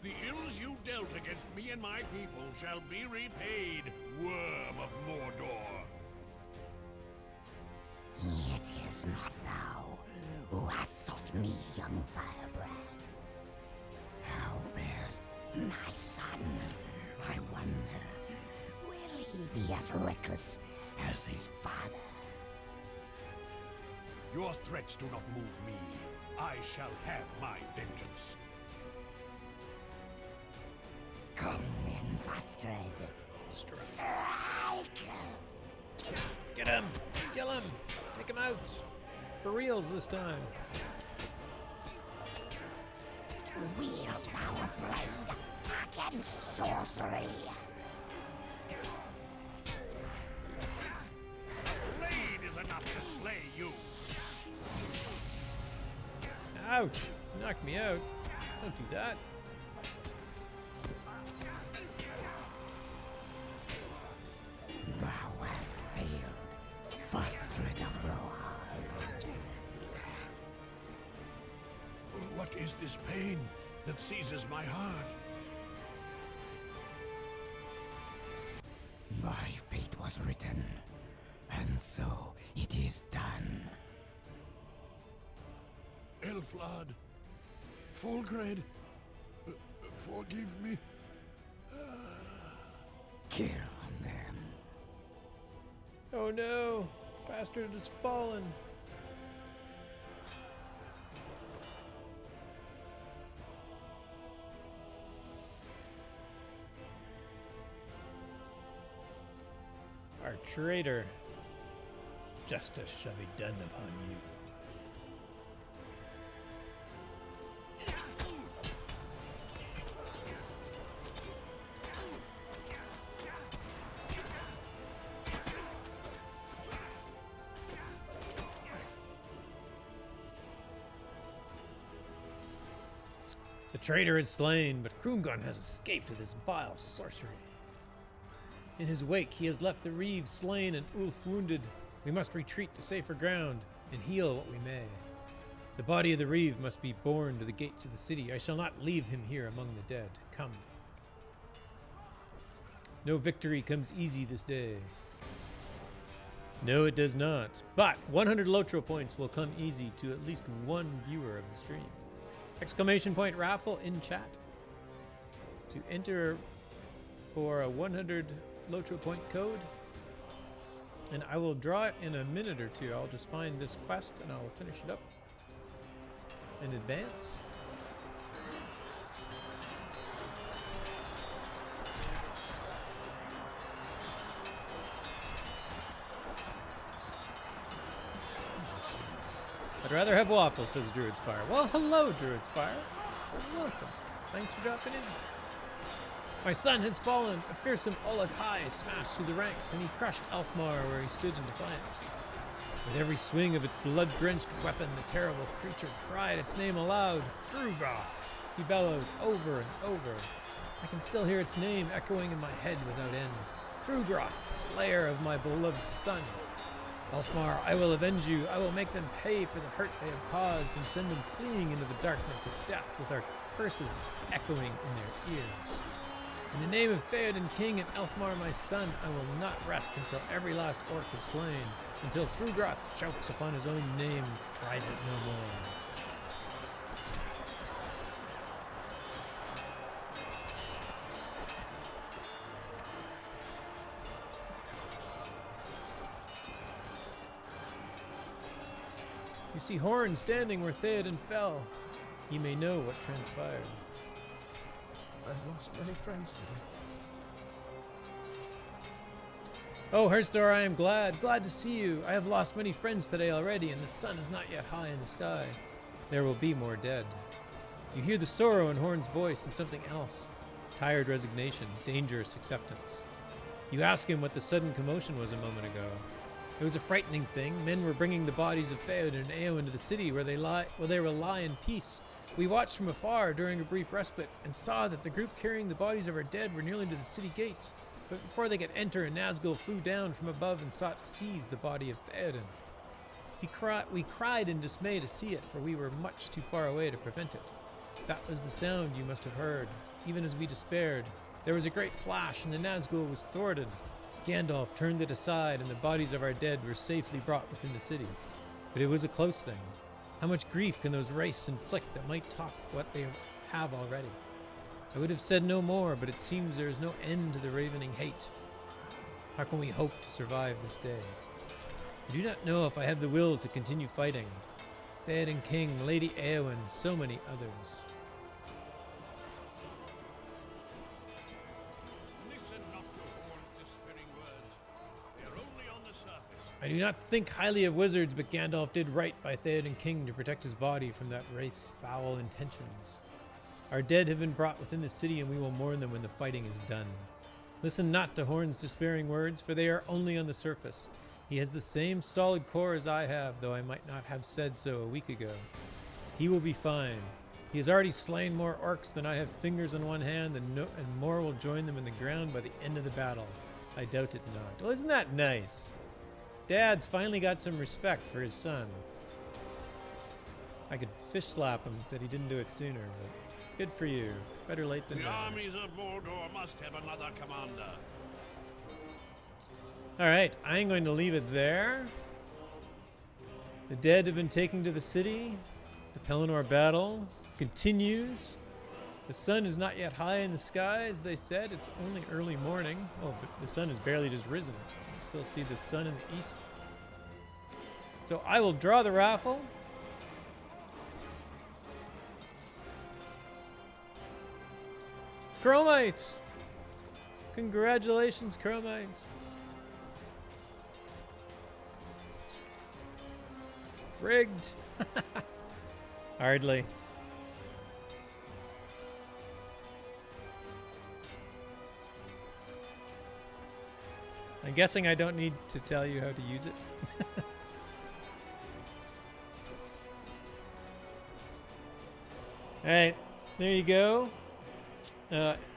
The ills you dealt against me and my people shall be repaid, worm of Mordor. It is not thou who hast sought me, young firebrand. How fares my son? I wonder, will he be as reckless as his father? Your threats do not move me. I shall have my vengeance. Come then, Fastred. Strike! Get him! Kill him! Take him out! For reals this time. Wield thou a blade against sorcery. Blade is enough to slay you. Ouch! Knocked me out. Don't do that. Thou hast failed, Fastred of Rohan. What is this pain that seizes my heart? Thy fate was written, and so it is done. Elflad, Fulgred, forgive me. Kill them. Oh no! Bastard has fallen. Our traitor. Justice shall be done upon you. The traitor is slain, but Krumgun has escaped with his vile sorcery. In his wake, he has left the Reeve slain and Ulf wounded. We must retreat to safer ground and heal what we may. The body of the Reeve must be borne to the gates of the city. I shall not leave him here among the dead. Come. No victory comes easy this day. No, it does not. But 100 Lotro points will come easy to at least one viewer of the stream. Exclamation point raffle in chat. To enter for a 100 Lotro point code. And I will draw it in a minute or two. I'll just find this quest and I'll finish it up in advance. I'd rather have waffles, says Druid's Fire. Well, hello, Druid's Fire. Welcome. Thanks for dropping in. My son has fallen. A fearsome Oleg High smashed through the ranks, and he crushed Alfmar where he stood in defiance. With every swing of its blood-drenched weapon, the terrible creature cried its name aloud. Thrugoth, he bellowed over and over. I can still hear its name echoing in my head without end. Thrugoth, slayer of my beloved son. Alfmar, I will avenge you. I will make them pay for the hurt they have caused and send them fleeing into the darkness of death with our curses echoing in their ears. In the name of Theoden King and Elfmar my son, I will not rest until every last orc is slain, until Thrugoth chokes upon his own name and cries it no more. You see Horn standing where Theoden fell. He may know what transpired. I've lost many friends today. Oh, Herstor, I am glad to see you. I have lost many friends today already, and the sun is not yet high in the sky. There will be more dead. You hear the sorrow in Horn's voice and something else. Tired resignation, dangerous acceptance. You ask him what the sudden commotion was a moment ago. It was a frightening thing. Men were bringing the bodies of Theoden and Eowyn to the city where they will lie in peace We watched from afar during a brief respite and saw that the group carrying the bodies of our dead were nearly to the city gates. But before they could enter, Nazgul flew down from above and sought to seize the body of Theoden. We cried in dismay to see it, for we were much too far away to prevent it. That was the sound you must have heard. Even as we despaired, there was a great flash and the Nazgul was thwarted. Gandalf turned it aside and the bodies of our dead were safely brought within the city. But it was a close thing. How much grief can those race inflict that might top what they have already? I would have said no more, but it seems there is no end to the ravening hate. How can we hope to survive this day? I do not know if I have the will to continue fighting. Theoden King, Lady Eowyn, so many others. Listen not to Horn's despairing words. They are only on the surface. I do not think highly of wizards, but Gandalf did right by Theoden King to protect his body from that race's foul intentions. Our dead have been brought within the city, and we will mourn them when the fighting is done. Listen not to Horn's despairing words, for they are only on the surface. He has the same solid core as I have, though I might not have said so a week ago. He will be fine. He has already slain more orcs than I have fingers on one hand, and more will join them in the ground by the end of the battle. I doubt it not. Well, isn't that nice? Dad's finally got some respect for his son. I could fish slap him that he didn't do it sooner, but good for you. Better late than The never. armies of Mordor must have another commander. All right, I'm going to leave it there. The dead have been taken to the city. The Pelennor battle continues. The sun is not yet high in the sky, as they said. It's only early morning. Oh, but the sun has barely just risen. You still see the sun in the east. So I will draw the raffle. Chromite! Congratulations, Chromite. Rigged. Hardly. I'm guessing I don't need to tell you how to use it. Alright, there you go.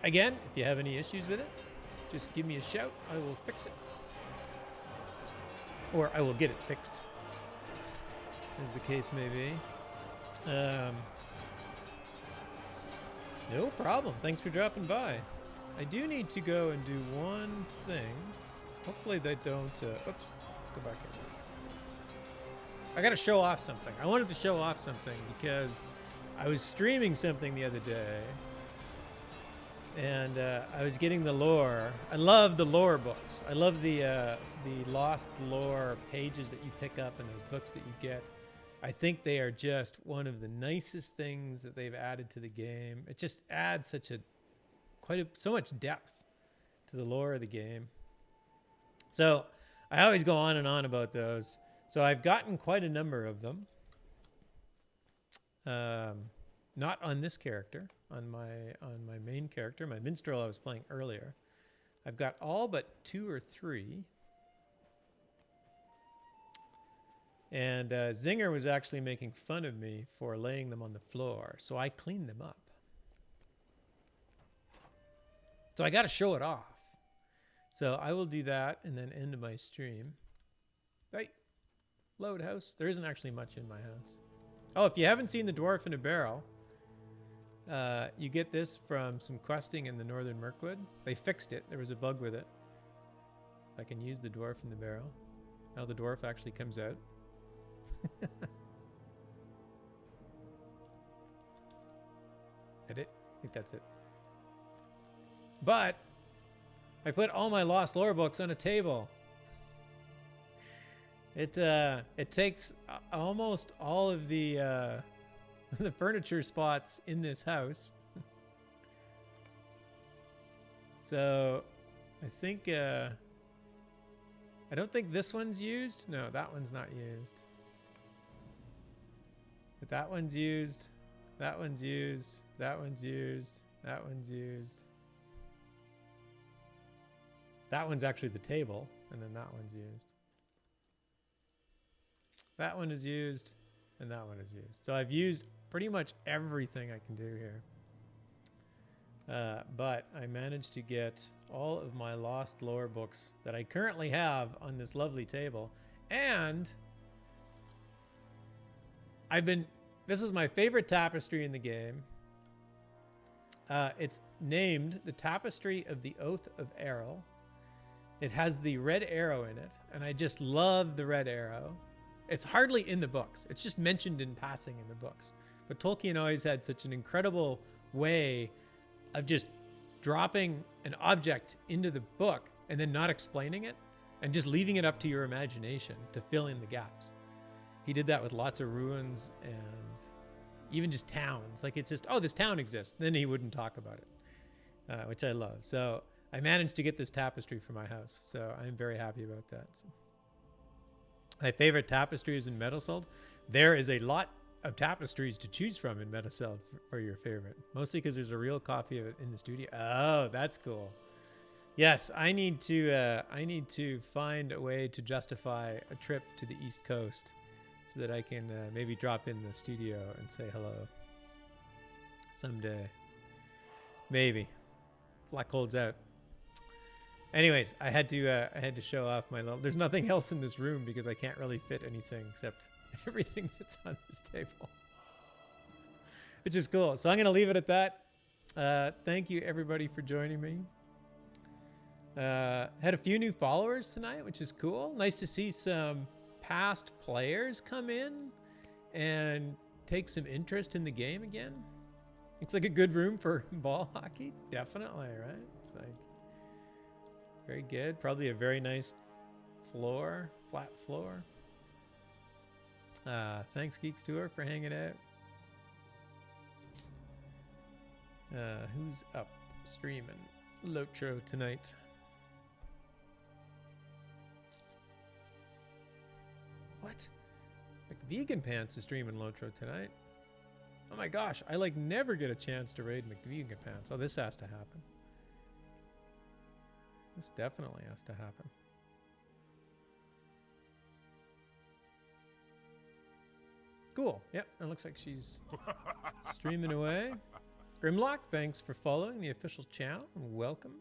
Again, if you have any issues with it, just give me a shout. I will fix it. Or I will get it fixed, as the case may be. No problem. Thanks for dropping by. I do need to go and do one thing. Hopefully they don't... oops. Let's go back in. I got to show off something. I wanted to show off something because I was streaming something the other day. And I was getting the lore. I love the lore books. I love the lost lore pages that you pick up and those books that you get. I think they are just one of the nicest things that they've added to the game. It just adds so much depth to the lore of the game. So I always go on and on about those. So I've gotten quite a number of them. Not on this character, on my main character, my minstrel I was playing earlier. I've got all but 2 or 3. And Zinger was actually making fun of me for laying them on the floor, so I cleaned them up. So I got to show it off. So I will do that and then end my stream. Hey, load house. There isn't actually much in my house. Oh, if you haven't seen The Dwarf in a Barrel, you get this from some questing in the Northern Mirkwood. They fixed it. There was a bug with it. I can use the dwarf in the barrel. Now the dwarf actually comes out. Edit. I think that's it. But I put all my lost lore books on a table. It takes almost all of the the furniture spots in this house. So I think I don't think this one's used. No, that one's not used. But that one's used. That one's used. That one's used. That one's used. That one's actually the table, and then that one's used. That one is used, and that one is used. So I've used pretty much everything I can do here. But I managed to get all of my lost lore books that I currently have on this lovely table. And this is my favorite tapestry in the game. It's named the Tapestry of the Oath of Errol. It has the red arrow in it, and I just love the red arrow. It's hardly in the books. It's just mentioned in passing in the books. But Tolkien always had such an incredible way of just dropping an object into the book and then not explaining it and just leaving it up to your imagination to fill in the gaps. He did that with lots of ruins and even just towns. Like it's just, oh, this town exists. Then he wouldn't talk about it, which I love. So I managed to get this tapestry for my house. So I'm very happy about that. So my favorite tapestry is in Meadowseld. There is a lot of tapestries to choose from in Meadowseld for your favorite. Mostly because there's a real copy of it in the studio. Oh, that's cool. Yes, I need to find a way to justify a trip to the East Coast so that I can maybe drop in the studio and say hello someday. Maybe. Luck holds out. Anyways, I had to show off my little. There's nothing else in this room because I can't really fit anything except everything that's on this table, which is cool. So I'm gonna leave it at that. Thank you everybody for joining me. Had a few new followers tonight, which is cool. Nice to see some past players come in and take some interest in the game again. It's like a good room for ball hockey. Definitely, right? It's like very good. Probably a very nice floor, flat floor. Thanks Geeks Tour for hanging out. Who's up streaming Lotro tonight? What? McVegan Pants is streaming Lotro tonight. Oh my gosh, I like never get a chance to raid McVegan Pants. Oh, this has to happen. This definitely has to happen. Cool. Yep, it looks like she's streaming away. Grimlock, thanks for following the official channel and welcome.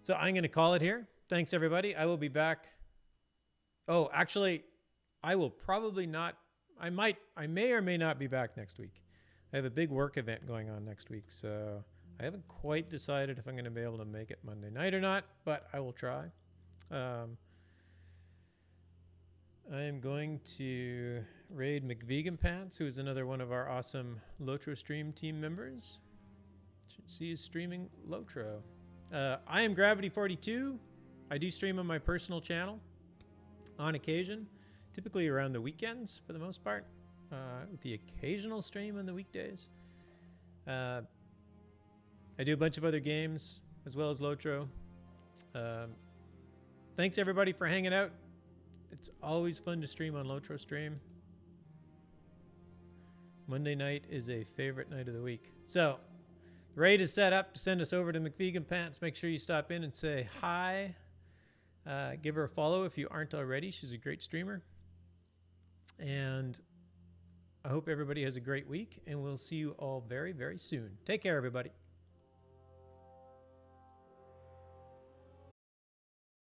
So I'm going to call it here. Thanks, everybody. I will be back. Oh, actually, I will probably not. I may or may not be back next week. I have a big work event going on next week, so I haven't quite decided if I'm going to be able to make it Monday night or not, but I will try. I am going to raid McVegan Pants, who is another one of our awesome Lotro stream team members. Should see you streaming Lotro. I am Gravidy42. I do stream on my personal channel on occasion, typically around the weekends for the most part, with the occasional stream on the weekdays. I do a bunch of other games as well as Lotro. Thanks everybody for hanging out. It's always fun to stream on Lotro Stream. Monday night is a favorite night of the week. So, the raid is set up to send us over to McVegan Pants. Make sure you stop in and say hi. Give her a follow if you aren't already. She's a great streamer. And I hope everybody has a great week, and we'll see you all very, very soon. Take care, everybody.